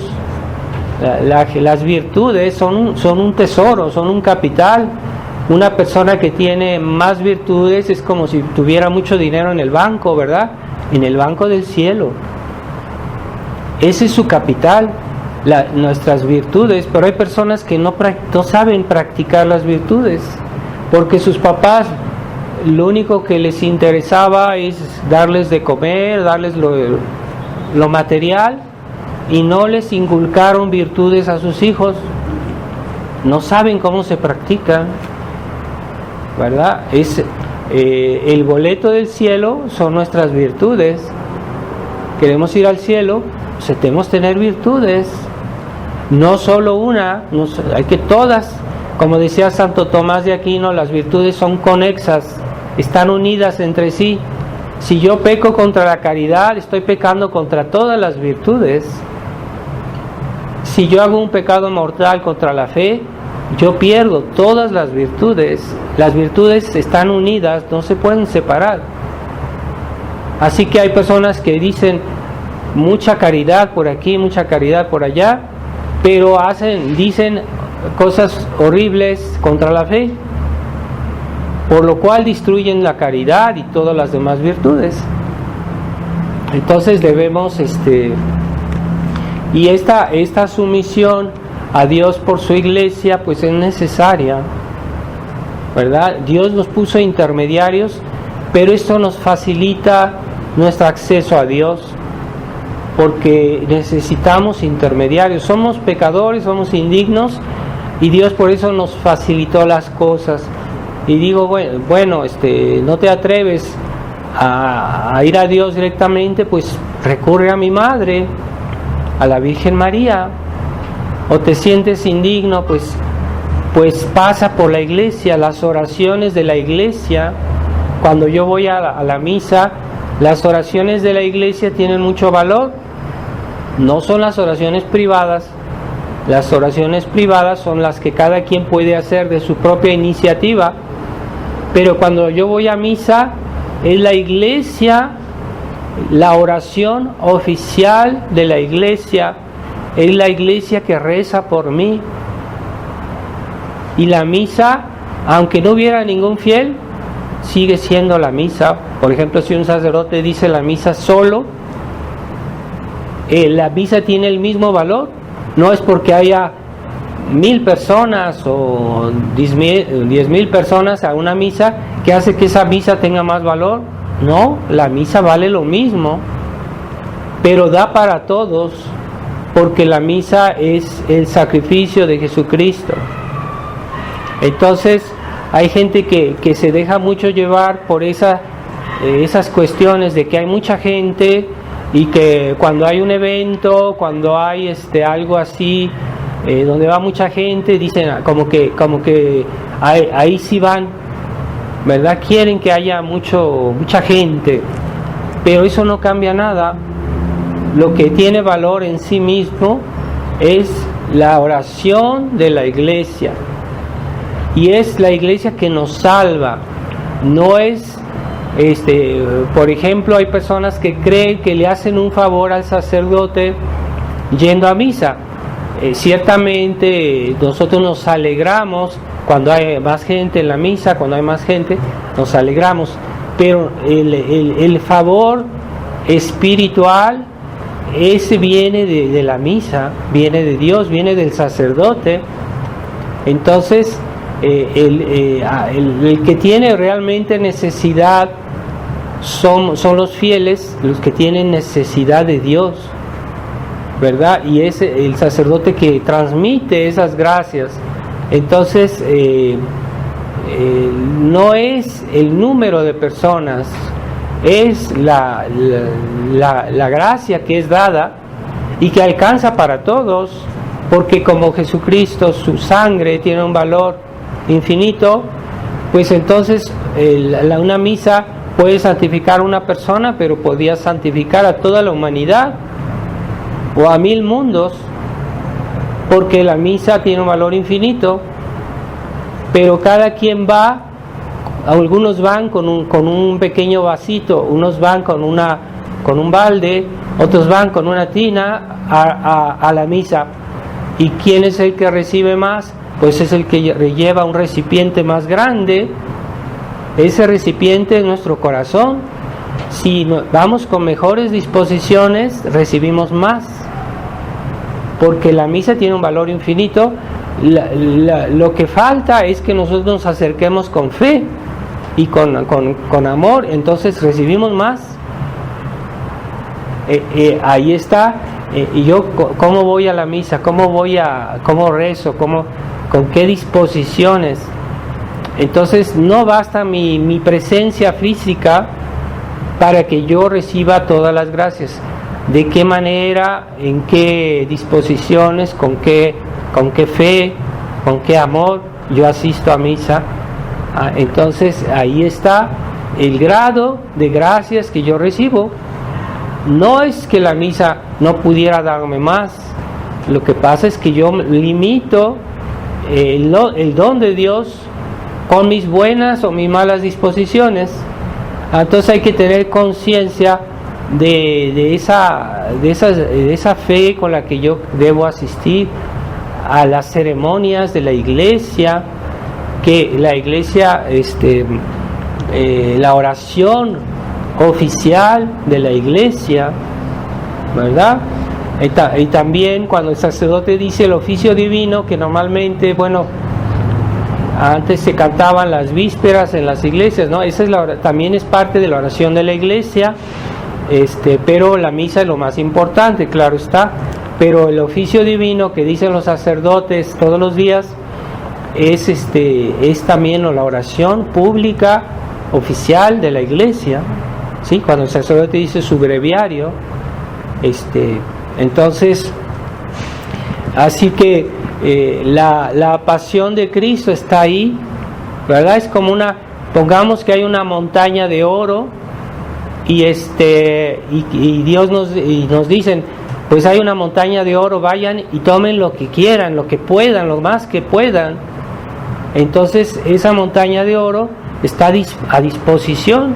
las virtudes son un tesoro, son un capital. Una persona que tiene más virtudes es como si tuviera mucho dinero en el banco, ¿verdad? En el banco del cielo. Ese es su capital, nuestras virtudes. Pero hay personas que no saben practicar las virtudes, porque sus papás lo único que les interesaba es darles de comer, darles lo material, y no les inculcaron virtudes a sus hijos. No saben cómo se practican, ¿verdad? El boleto del cielo son nuestras virtudes. Queremos ir al cielo, pues tenemos que tener virtudes, no solo una, hay que todas. Como decía Santo Tomás de Aquino, las virtudes son conexas, están unidas entre sí. Si yo peco contra la caridad, estoy pecando contra todas las virtudes. Si yo hago un pecado mortal contra la fe, yo pierdo todas las virtudes. Las virtudes están unidas, no se pueden separar. Así que hay personas que dicen mucha caridad por aquí, mucha caridad por allá, pero dicen cosas horribles contra la fe, por lo cual destruyen la caridad y todas las demás virtudes. Entonces debemos y esta sumisión a Dios por su iglesia pues es necesaria, ¿verdad? Dios nos puso intermediarios, pero esto nos facilita nuestro acceso a Dios, porque necesitamos intermediarios. Somos pecadores, somos indignos, y Dios por eso nos facilitó las cosas. Y digo, bueno, no te atreves a ir a Dios directamente, pues recurre a mi madre, a la Virgen María. O te sientes indigno, pues pasa por la iglesia, las oraciones de la iglesia. Cuando yo voy a la misa, las oraciones de la iglesia tienen mucho valor. No son las oraciones privadas. Las oraciones privadas son las que cada quien puede hacer de su propia iniciativa. Pero cuando yo voy a misa, es la iglesia, la oración oficial de la iglesia, es la iglesia que reza por mí. Y la misa, aunque no hubiera ningún fiel, sigue siendo la misa. Por ejemplo, si un sacerdote dice la misa solo, la misa tiene el mismo valor. No es porque haya 1,000 personas o 10,000 personas a una misa que hace que esa misa tenga más valor. No, la misa vale lo mismo, pero da para todos, porque la misa es el sacrificio de Jesucristo. Entonces hay gente que se deja mucho llevar por esas cuestiones de que hay mucha gente, y que cuando hay un evento, cuando hay algo así, donde va mucha gente, dicen como que ahí sí van, ¿verdad? Quieren que haya mucha gente, pero eso no cambia nada. Lo que tiene valor en sí mismo es la oración de la iglesia, y es la iglesia que nos salva. No es por ejemplo, hay personas que creen que le hacen un favor al sacerdote yendo a misa. Ciertamente nosotros nos alegramos cuando hay más gente en la misa, cuando hay más gente nos alegramos, pero el favor espiritual, ese viene de la misa, viene de Dios, viene del sacerdote. Entonces el que tiene realmente necesidad son los fieles, los que tienen necesidad de Dios, ¿verdad? Y es el sacerdote que transmite esas gracias. Entonces no es el número de personas, es la gracia que es dada y que alcanza para todos, porque como Jesucristo, su sangre tiene un valor infinito, pues entonces una misa puede santificar a una persona, pero podía santificar a toda la humanidad o a 1000 mundos, porque la misa tiene un valor infinito, pero cada quien va, algunos van con un pequeño vasito, unos van con un balde, otros van con una tina a la misa. ¿Y quién es el que recibe más? Pues es el que lleva un recipiente más grande. Ese recipiente es nuestro corazón. Si vamos con mejores disposiciones, recibimos más, porque la misa tiene un valor infinito. Lo que falta es que nosotros nos acerquemos con fe y con amor, entonces recibimos más. Ahí está. Y yo, ¿cómo voy a la misa? ¿Cómo rezo? ¿Con qué disposiciones? Entonces no basta mi presencia física para que yo reciba todas las gracias. ¿De qué manera? ¿En qué disposiciones? ¿Con qué fe? ¿Con qué amor yo asisto a misa? Entonces ahí está el grado de gracias que yo recibo. No es que la misa no pudiera darme más, lo que pasa es que yo limito el don de Dios con mis buenas o mis malas disposiciones. Entonces hay que tener conciencia de esa fe con la que yo debo asistir a las ceremonias de la iglesia, que la iglesia, la oración oficial de la iglesia, ¿verdad? Y también cuando el sacerdote dice el oficio divino, que normalmente, bueno, antes se cantaban las vísperas en las iglesias, ¿no? Esa también es parte de la oración de la iglesia, pero la misa es lo más importante, claro está. Pero el oficio divino que dicen los sacerdotes todos los días es también la oración pública oficial de la iglesia, ¿sí? Cuando el sacerdote dice su breviario, entonces, así que la pasión de Cristo está ahí, ¿verdad? Es como pongamos que hay una montaña de oro y Dios nos dicen, pues hay una montaña de oro, vayan y tomen lo que quieran, lo que puedan, lo más que puedan. Entonces esa montaña de oro está a disposición,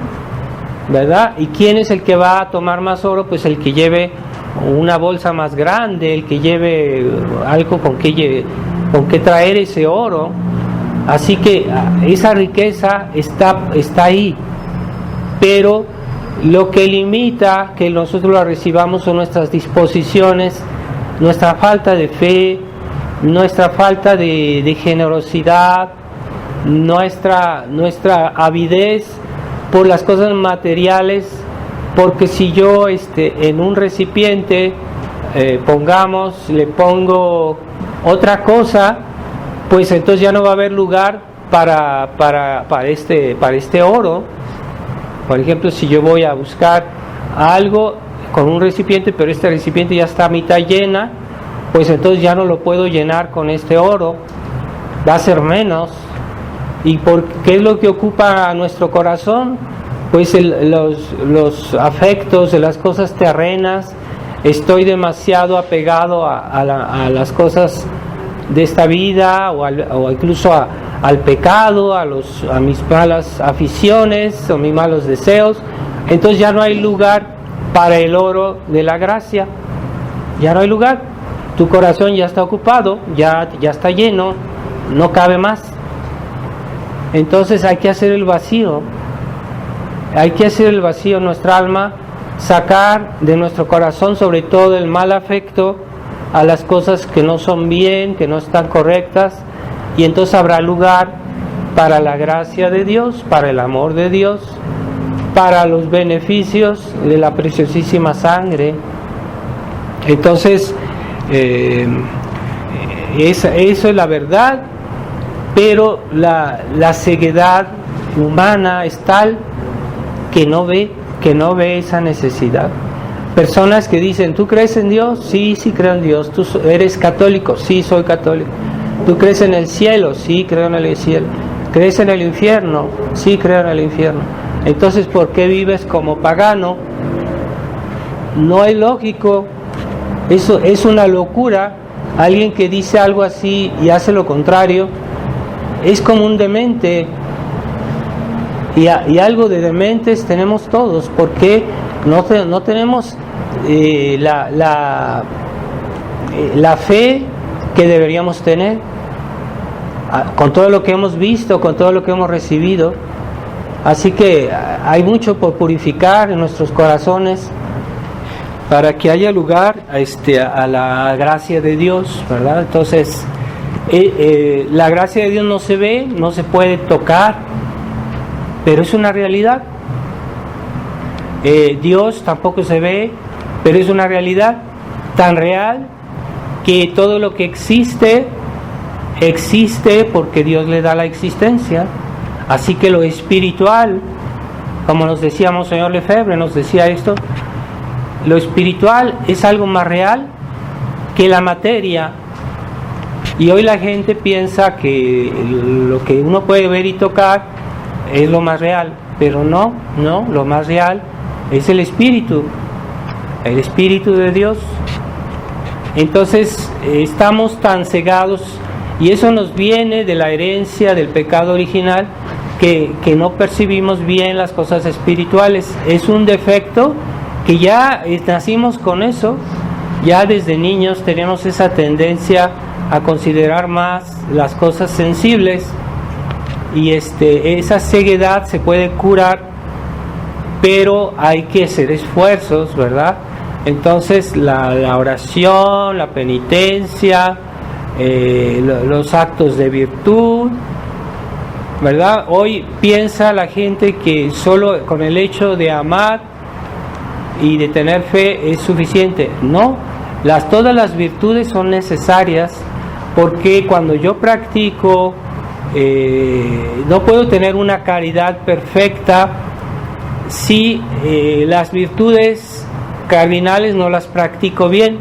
¿verdad? ¿Y quién es el que va a tomar más oro? Pues el que lleve una bolsa más grande, el que lleve algo con que traer ese oro. Así que esa riqueza está ahí, pero lo que limita que nosotros la recibamos son nuestras disposiciones, nuestra falta de fe, nuestra falta de generosidad, nuestra avidez por las cosas materiales, porque si yo en un recipiente le pongo otra cosa, pues entonces ya no va a haber lugar para este oro. Por ejemplo, si yo voy a buscar algo con un recipiente, pero este recipiente ya está a mitad llena, pues entonces ya no lo puedo llenar con este oro, va a ser menos. ¿Y qué es lo que ocupa nuestro corazón? Pues los afectos de las cosas terrenas. Estoy demasiado apegado a las cosas de esta vida o incluso al pecado, a mis malas aficiones o mis malos deseos. Entonces ya no hay lugar para el oro de la gracia, ya no hay lugar. Tu corazón ya está ocupado, ya está lleno, no cabe más. Entonces hay que hacer el vacío, nuestra alma, sacar de nuestro corazón sobre todo el mal afecto a las cosas que no son bien, que no están correctas, y entonces habrá lugar para la gracia de Dios, para el amor de Dios, para los beneficios de la preciosísima sangre. Entonces eso es la verdad, pero la ceguedad humana es tal que no ve esa necesidad. Personas que dicen, ¿tú crees en Dios? Sí, creo en Dios. ¿Tú eres católico? Sí, soy católico. ¿Tú crees en el cielo? Sí, creo en el cielo. ¿Crees en el infierno? Sí, creo en el infierno. Entonces, ¿por qué vives como pagano? No es lógico. Eso es una locura. Alguien que dice algo así y hace lo contrario es como un demente. Y algo de dementes tenemos todos, porque no tenemos la fe que deberíamos tener, con todo lo que hemos visto, con todo lo que hemos recibido. Así que hay mucho por purificar en nuestros corazones para que haya lugar a la gracia de Dios, ¿verdad? Entonces, la gracia de Dios no se ve, no se puede tocar, pero es una realidad. Dios tampoco se ve, pero es una realidad tan real que todo lo que existe porque Dios le da la existencia. Así que lo espiritual, como nos decía Monseñor Lefebvre, nos decía esto, lo espiritual es algo más real que la materia. Y hoy la gente piensa que lo que uno puede ver y tocar es lo más real, pero no, lo más real es el Espíritu de Dios. Entonces estamos tan cegados, y eso nos viene de la herencia del pecado original, que no percibimos bien las cosas espirituales. Es un defecto que ya nacimos con eso, ya desde niños tenemos esa tendencia a considerar más las cosas sensibles, y esa ceguedad se puede curar, pero hay que hacer esfuerzos, ¿verdad? Entonces la oración, la penitencia, los actos de virtud, ¿verdad? Hoy piensa la gente que solo con el hecho de amar y de tener fe es suficiente. No, todas las virtudes son necesarias, porque cuando yo practico, no puedo tener una caridad perfecta si las virtudes cardinales no las practico bien.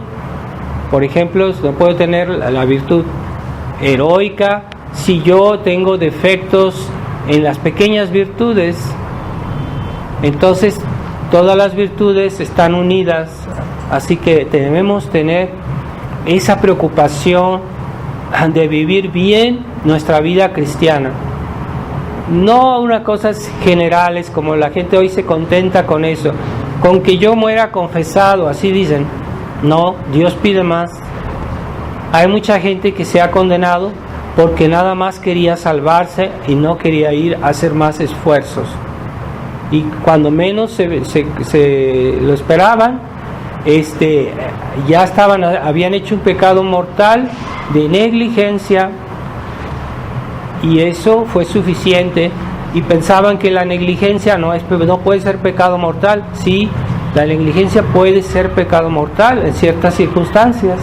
Por ejemplo, no puedo tener la virtud heroica si yo tengo defectos en las pequeñas virtudes. Entonces todas las virtudes están unidas, así que debemos tener esa preocupación de vivir bien nuestra vida cristiana. No unas cosas generales, como la gente hoy se contenta con eso, con que yo muera confesado, así dicen. No, Dios pide más. Hay mucha gente que se ha condenado porque nada más quería salvarse y no quería ir a hacer más esfuerzos. Y cuando menos se lo esperaban, ya habían hecho un pecado mortal de negligencia, y eso fue suficiente, y pensaban que la negligencia no puede ser pecado mortal. Sí, la negligencia puede ser pecado mortal en ciertas circunstancias,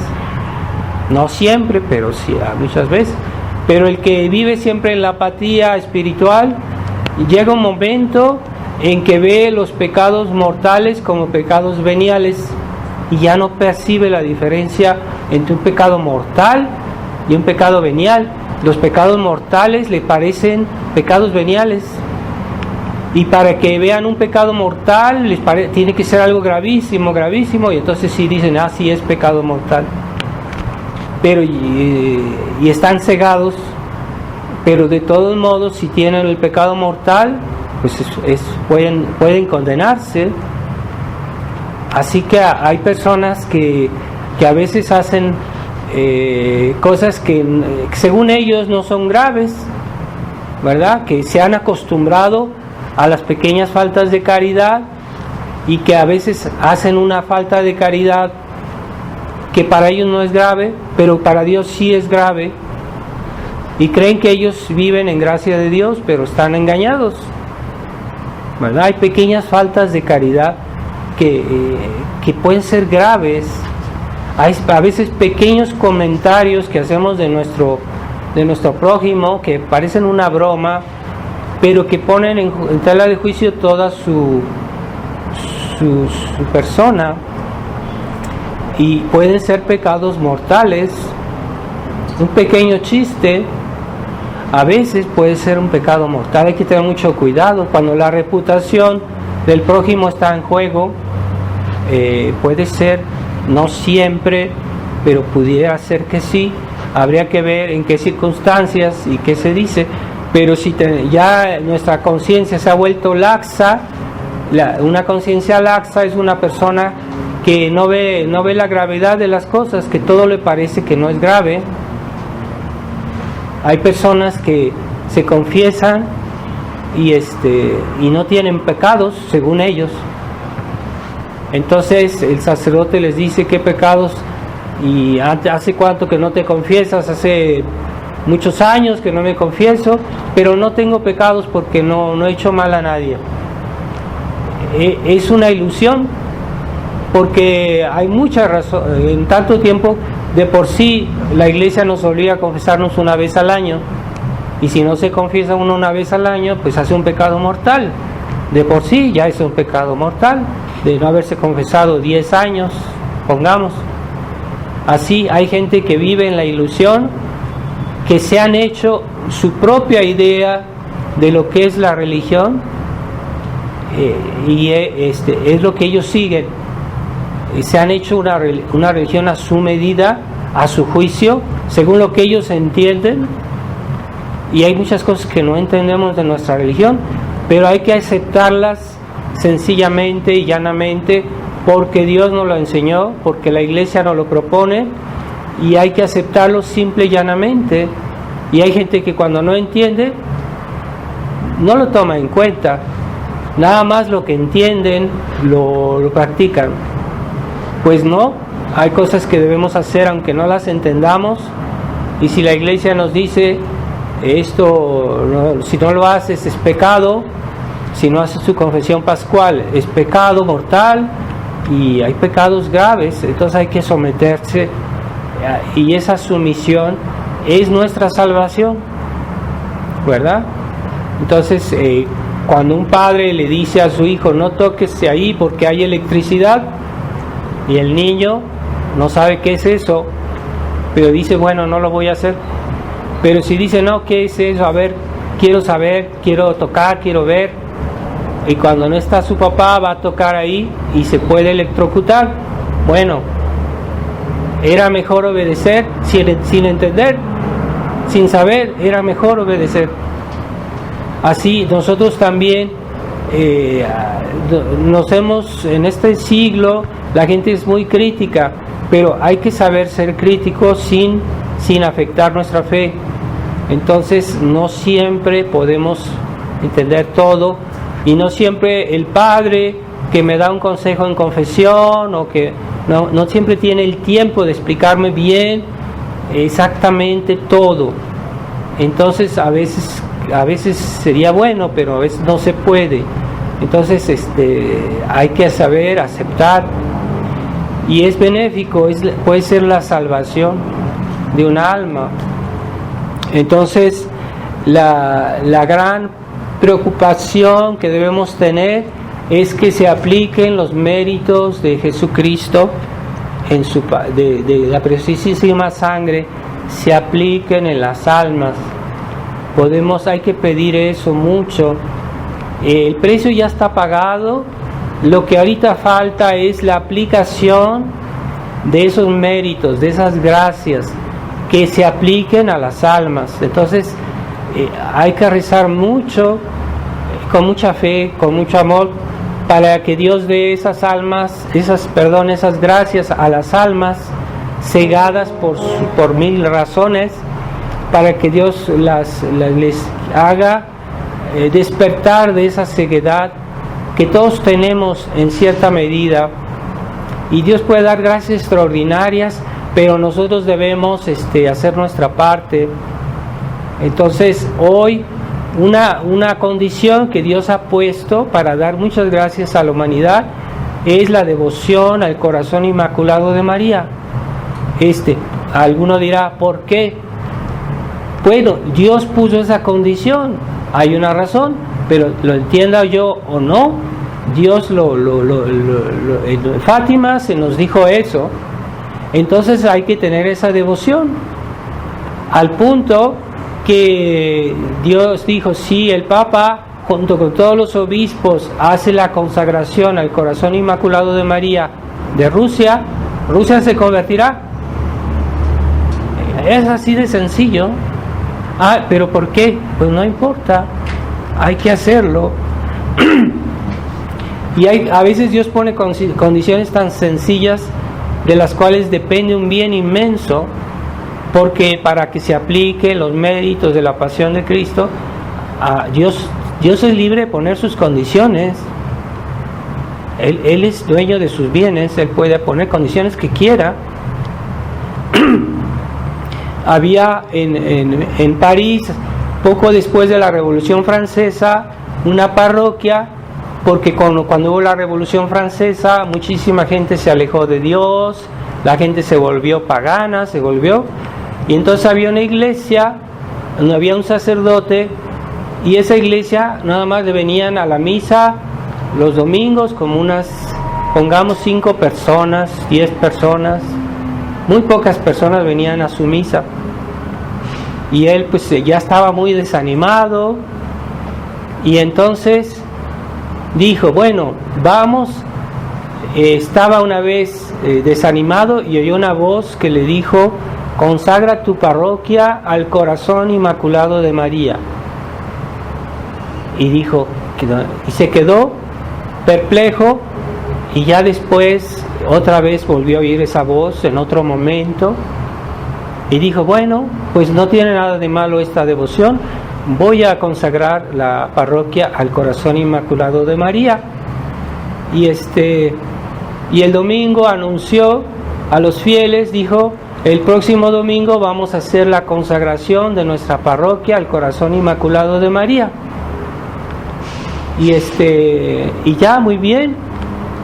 no siempre, pero sí muchas veces. Pero el que vive siempre en la apatía espiritual, llega un momento en que ve los pecados mortales como pecados veniales, y ya no percibe la diferencia entre un pecado mortal y un pecado venial. Los pecados mortales le parecen pecados veniales, y para que vean un pecado mortal tiene que ser algo gravísimo, y entonces sí dicen, sí es pecado mortal. Pero y están cegados, pero de todos modos, si tienen el pecado mortal, pues pueden condenarse. Así que hay personas que a veces hacen cosas que según ellos no son graves, ¿verdad? Que se han acostumbrado a las pequeñas faltas de caridad, y que a veces hacen una falta de caridad que para ellos no es grave, pero para Dios sí es grave, y creen que ellos viven en gracia de Dios, pero están engañados, ¿verdad? Hay pequeñas faltas de caridad que pueden ser graves. Hay a veces pequeños comentarios que hacemos de nuestro prójimo que parecen una broma, pero que ponen en tela de juicio toda su persona, y pueden ser pecados mortales. un pequeño chiste a veces puede ser un pecado mortal. Hay que tener mucho cuidado cuando la reputación del prójimo está en juego. Puede ser, no siempre, pero pudiera ser que sí. Habría que ver en qué circunstancias y qué se dice. Pero si ya nuestra conciencia se ha vuelto laxa, una conciencia laxa es una persona que no ve la gravedad de las cosas, que todo le parece que no es grave. Hay personas que se confiesan y no tienen pecados según ellos. Entonces el sacerdote les dice qué pecados, y hace cuánto que no te confiesas, hace muchos años que no me confieso, pero no tengo pecados porque no he hecho mal a nadie. Es una ilusión, porque hay muchas razones. En tanto tiempo, de por sí, la iglesia nos obliga a confesarnos una vez al año, y si no se confiesa uno una vez al año, pues hace un pecado mortal. De por sí ya es un pecado mortal, de no haberse confesado 10 años, pongamos. Así hay gente que vive en la ilusión, que se han hecho su propia idea de lo que es la religión, y es lo que ellos siguen. Se han hecho una religión a su medida, a su juicio, según lo que ellos entienden, y hay muchas cosas que no entendemos de nuestra religión, pero hay que aceptarlas sencillamente y llanamente, porque Dios nos lo enseñó, porque la iglesia nos lo propone, y hay que aceptarlo simple y llanamente. Y hay gente que cuando no entiende, no lo toma en cuenta, nada más lo que entienden lo practican. Pues no, hay cosas que debemos hacer aunque no las entendamos, y si la iglesia nos dice esto, si no lo haces es pecado, si no haces tu confesión pascual es pecado mortal, y hay pecados graves, entonces hay que someterse, y esa sumisión es nuestra salvación, ¿verdad? Entonces cuando un padre le dice a su hijo no toques ahí porque hay electricidad, y el niño no sabe qué es eso, pero dice bueno, no lo voy a hacer. Pero si dice no, ¿qué es eso? A ver, quiero saber, quiero tocar, quiero ver, y cuando no está su papá va a tocar ahí y se puede electrocutar. Bueno, era mejor obedecer sin entender, sin saber, era mejor obedecer. Así nosotros también en este siglo la gente es muy crítica, pero hay que saber ser críticos sin afectar nuestra fe. Entonces no siempre podemos entender todo, y no siempre el padre que me da un consejo en confesión, o que no siempre tiene el tiempo de explicarme bien exactamente todo. Entonces a veces sería bueno, pero a veces no se puede. Entonces hay que saber aceptar, y es benéfico, puede ser la salvación de un alma. Entonces la gran preocupación que debemos tener es que se apliquen los méritos de Jesucristo de la preciosísima sangre, se apliquen en las almas. Hay que pedir eso mucho. El precio ya está pagado, lo que ahorita falta es la aplicación de esos méritos, de esas gracias, que se apliquen a las almas. Entonces hay que rezar mucho, con mucha fe, con mucho amor, para que Dios dé esas almas, esas gracias a las almas cegadas por mil razones, para que Dios les haga despertar de esa ceguedad que todos tenemos en cierta medida, y Dios puede dar gracias extraordinarias, pero nosotros debemos hacer nuestra parte. Entonces hoy una condición que Dios ha puesto para dar muchas gracias a la humanidad es la devoción al corazón inmaculado de María. Alguno dirá, ¿por qué? Bueno, Dios puso esa condición, hay una razón, pero lo entienda yo o no, Dios en Fátima se nos dijo eso. Entonces hay que tener esa devoción. al punto que Dios dijo, si el Papa junto con todos los obispos hace la consagración al corazón inmaculado de María de Rusia, Rusia se convertirá. Es así de sencillo. ¿Pero por qué? Pues no importa, hay que hacerlo. Y a veces Dios pone condiciones tan sencillas de las cuales depende un bien inmenso, porque para que se apliquen los méritos de la pasión de Cristo, Dios es libre de poner sus condiciones. Él es dueño de sus bienes, Él puede poner condiciones que quiera. Había en París, poco después de la Revolución Francesa, una parroquia, porque cuando hubo la Revolución Francesa, muchísima gente se alejó de Dios, la gente se volvió pagana, y entonces había una iglesia, donde había un sacerdote, y esa iglesia nada más le venían a la misa los domingos como pongamos 5 personas, 10 personas, muy pocas personas venían a su misa. Y él pues ya estaba muy desanimado, y entonces dijo, bueno, vamos. Estaba una vez desanimado y oyó una voz que le dijo, consagra tu parroquia al corazón inmaculado de María. Y dijo, y se quedó perplejo, y ya después otra vez volvió a oír esa voz en otro momento, y dijo, bueno, pues no tiene nada de malo esta devoción, voy a consagrar la parroquia al corazón inmaculado de María. Y el domingo anunció a los fieles, dijo, el próximo domingo vamos a hacer la consagración de nuestra parroquia al corazón inmaculado de María. Y ya, muy bien,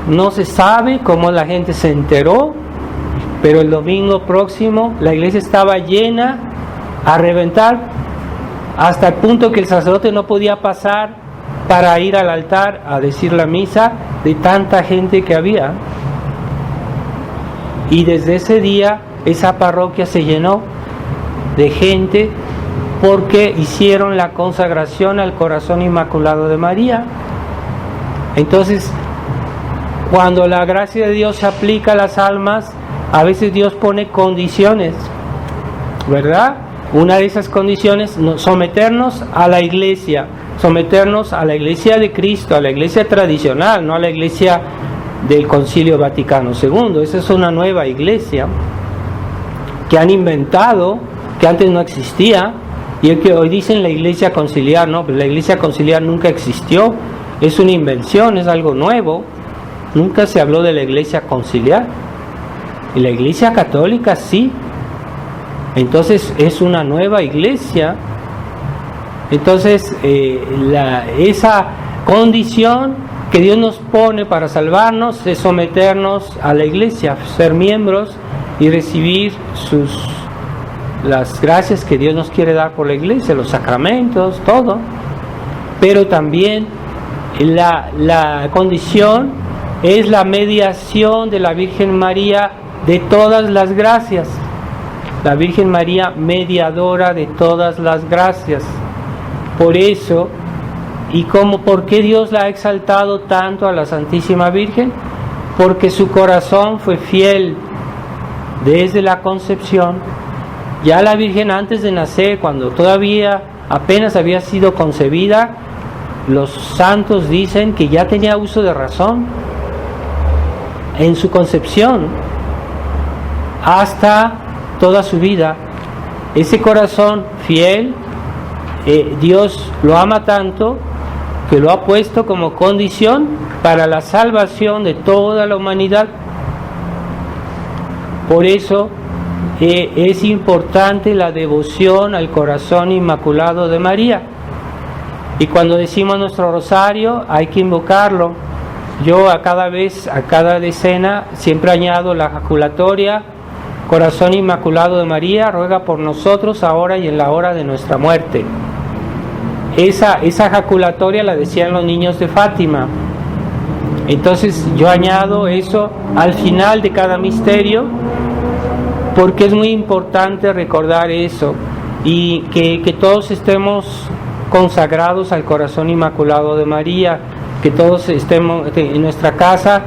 no se sabe cómo la gente se enteró, pero el domingo próximo la iglesia estaba llena a reventar, hasta el punto que el sacerdote no podía pasar para ir al altar a decir la misa de tanta gente que había. Y desde ese día esa parroquia se llenó de gente, porque hicieron la consagración al corazón inmaculado de María. Entonces, cuando la gracia de Dios se aplica a las almas, a veces Dios pone condiciones, ¿verdad? Una de esas condiciones, someternos a la iglesia de Cristo, a la iglesia tradicional, no a la iglesia del Concilio Vaticano II. Esa es una nueva iglesia que han inventado, que antes no existía, y el que hoy dicen la iglesia conciliar, no, pero la iglesia conciliar nunca existió, es una invención, es algo nuevo. Nunca se habló de la iglesia conciliar, y la iglesia católica sí. Entonces es una nueva iglesia. Entonces esa condición que Dios nos pone para salvarnos es someternos a la iglesia, ser miembros y recibir las gracias que Dios nos quiere dar por la iglesia, los sacramentos, todo. Pero también la condición es la mediación de la Virgen María de todas las gracias. La Virgen María, mediadora de todas las gracias. Por eso, ¿por qué Dios la ha exaltado tanto a la Santísima Virgen? Porque su corazón fue fiel desde la concepción. Ya la Virgen, antes de nacer, cuando todavía apenas había sido concebida, los santos dicen que ya tenía uso de razón en su concepción hasta toda su vida. Ese corazón fiel, Dios lo ama tanto que lo ha puesto como condición para la salvación de toda la humanidad. Por eso es importante la devoción al corazón inmaculado de María. Y cuando decimos nuestro rosario hay que invocarlo. Yo a cada decena siempre añado la jaculatoria: Corazón Inmaculado de María, ruega por nosotros ahora y en la hora de nuestra muerte. Esa jaculatoria la decían los niños de Fátima. Entonces yo añado eso al final de cada misterio, porque es muy importante recordar eso. y que todos estemos consagrados al corazón inmaculado de María, que todos estemos en nuestra casa,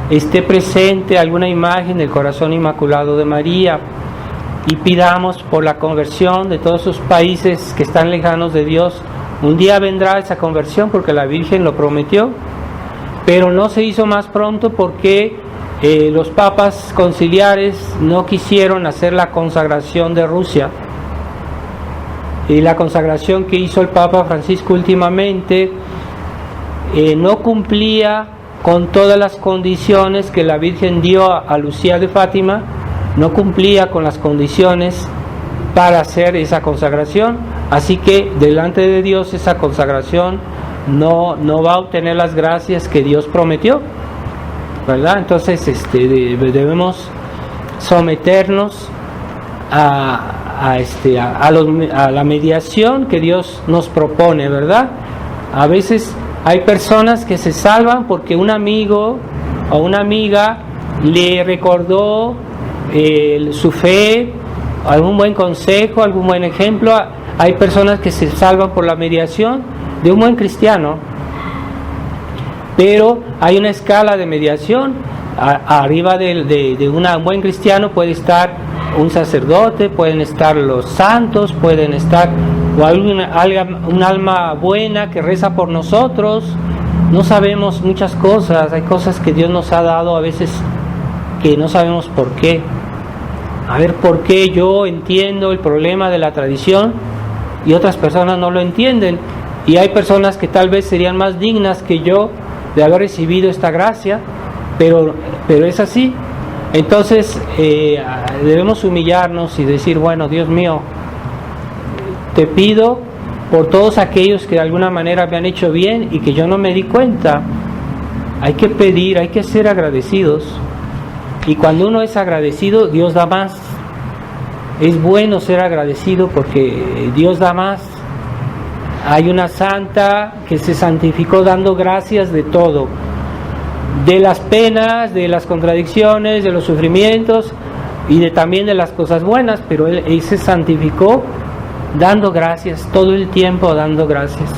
esté presente alguna imagen del corazón inmaculado de María, y pidamos por la conversión de todos esos países que están lejanos de Dios. Un día vendrá esa conversión porque la Virgen lo prometió, pero no se hizo más pronto porque los papas conciliares no quisieron hacer la consagración de Rusia. Y la consagración que hizo el Papa Francisco últimamente no cumplía con todas las condiciones que la Virgen dio a Lucía de Fátima, no cumplía con las condiciones para hacer esa consagración, así que delante de Dios esa consagración no va a obtener las gracias que Dios prometió, ¿verdad? Entonces debemos someternos a la mediación que Dios nos propone, ¿verdad? A veces hay personas que se salvan porque un amigo o una amiga le recordó su fe, algún buen consejo, algún buen ejemplo. Hay personas que se salvan por la mediación de un buen cristiano, pero hay una escala de mediación. Arriba de un buen cristiano puede estar un sacerdote, pueden estar los santos, pueden estar un alma buena que reza por nosotros. No sabemos muchas cosas, hay cosas que Dios nos ha dado a veces que no sabemos por qué. A ver, ¿por qué yo entiendo el problema de la tradición y otras personas no lo entienden? Y hay personas que tal vez serían más dignas que yo de haber recibido esta gracia, pero es así. Entonces debemos humillarnos y decir, bueno, Dios mío, te pido por todos aquellos que de alguna manera me han hecho bien y que yo no me di cuenta. Hay que pedir, hay que ser agradecidos. Y cuando uno es agradecido, Dios da más. Es bueno ser agradecido porque Dios da más. Hay una santa que se santificó dando gracias de todo, de las penas, de las contradicciones, de los sufrimientos y también de las cosas buenas, pero él se santificó dando gracias, todo el tiempo dando gracias.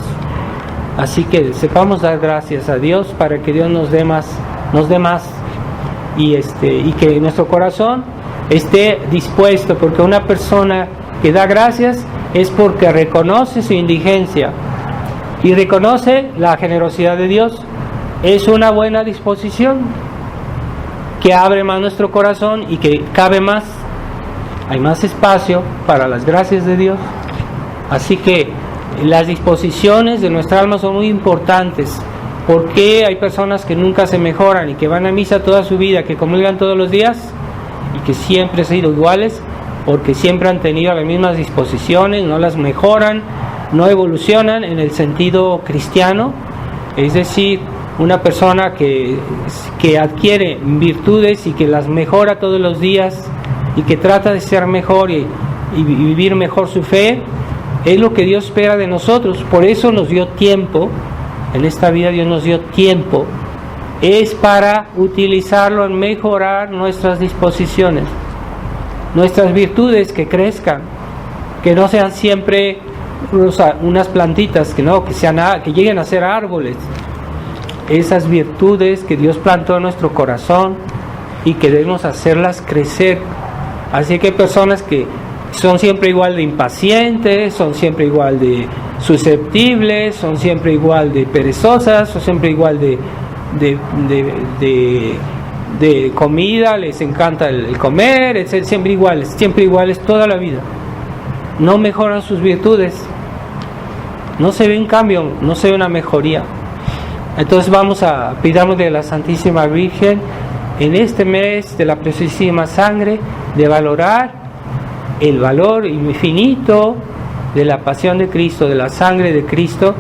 Así que sepamos dar gracias a Dios para que Dios nos dé más, y que nuestro corazón esté dispuesto, porque una persona que da gracias es porque reconoce su indigencia y reconoce la generosidad de Dios. Es una buena disposición que abre más nuestro corazón y que cabe más, hay más espacio para las gracias de Dios. Así que las disposiciones de nuestra alma son muy importantes. Porque hay personas que nunca se mejoran y que van a misa toda su vida, que comulgan todos los días y que siempre han sido iguales, porque siempre han tenido las mismas disposiciones, no las mejoran, no evolucionan en el sentido cristiano. Es decir, una persona que adquiere virtudes y que las mejora todos los días y que trata de ser mejor y vivir mejor su fe, es lo que Dios espera de nosotros. Por eso nos dio tiempo. En esta vida Dios nos dio tiempo, es para utilizarlo en mejorar nuestras disposiciones, nuestras virtudes, que crezcan, que no sean siempre unas plantitas, que lleguen a ser árboles. Esas virtudes que Dios plantó en nuestro corazón y que debemos hacerlas crecer. Así que hay personas que son siempre igual de impacientes, son siempre igual de susceptibles, son siempre igual de perezosas, son siempre igual de comida, les encanta el comer, etc. Siempre iguales toda la vida. No mejoran sus virtudes, no se ve un cambio, no se ve una mejoría. Entonces pidamos de la Santísima Virgen en este mes de la Preciosísima Sangre de valorar el valor infinito de la pasión de Cristo, de la sangre de Cristo,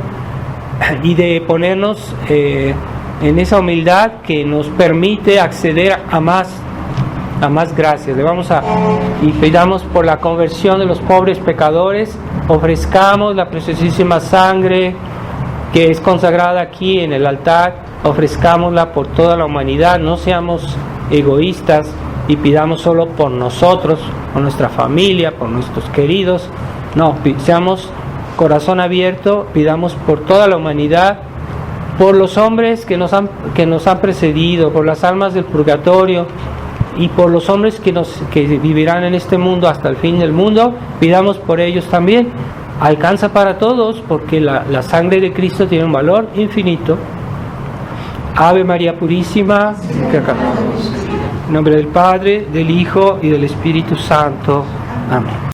y de ponernos en esa humildad que nos permite acceder a más gracias. Y pidamos por la conversión de los pobres pecadores, ofrezcamos la preciosísima sangre que es consagrada aquí en el altar, ofrezcámosla por toda la humanidad, no seamos egoístas y pidamos solo por nosotros, por nuestra familia, por nuestros queridos, No, seamos corazón abierto, pidamos por toda la humanidad, por los hombres que nos han precedido, por las almas del purgatorio y por los hombres que vivirán en este mundo hasta el fin del mundo. Pidamos por ellos también. Alcanza para todos, porque la sangre de Cristo tiene un valor infinito. Ave María Purísima, en nombre del Padre, del Hijo y del Espíritu Santo. Amén.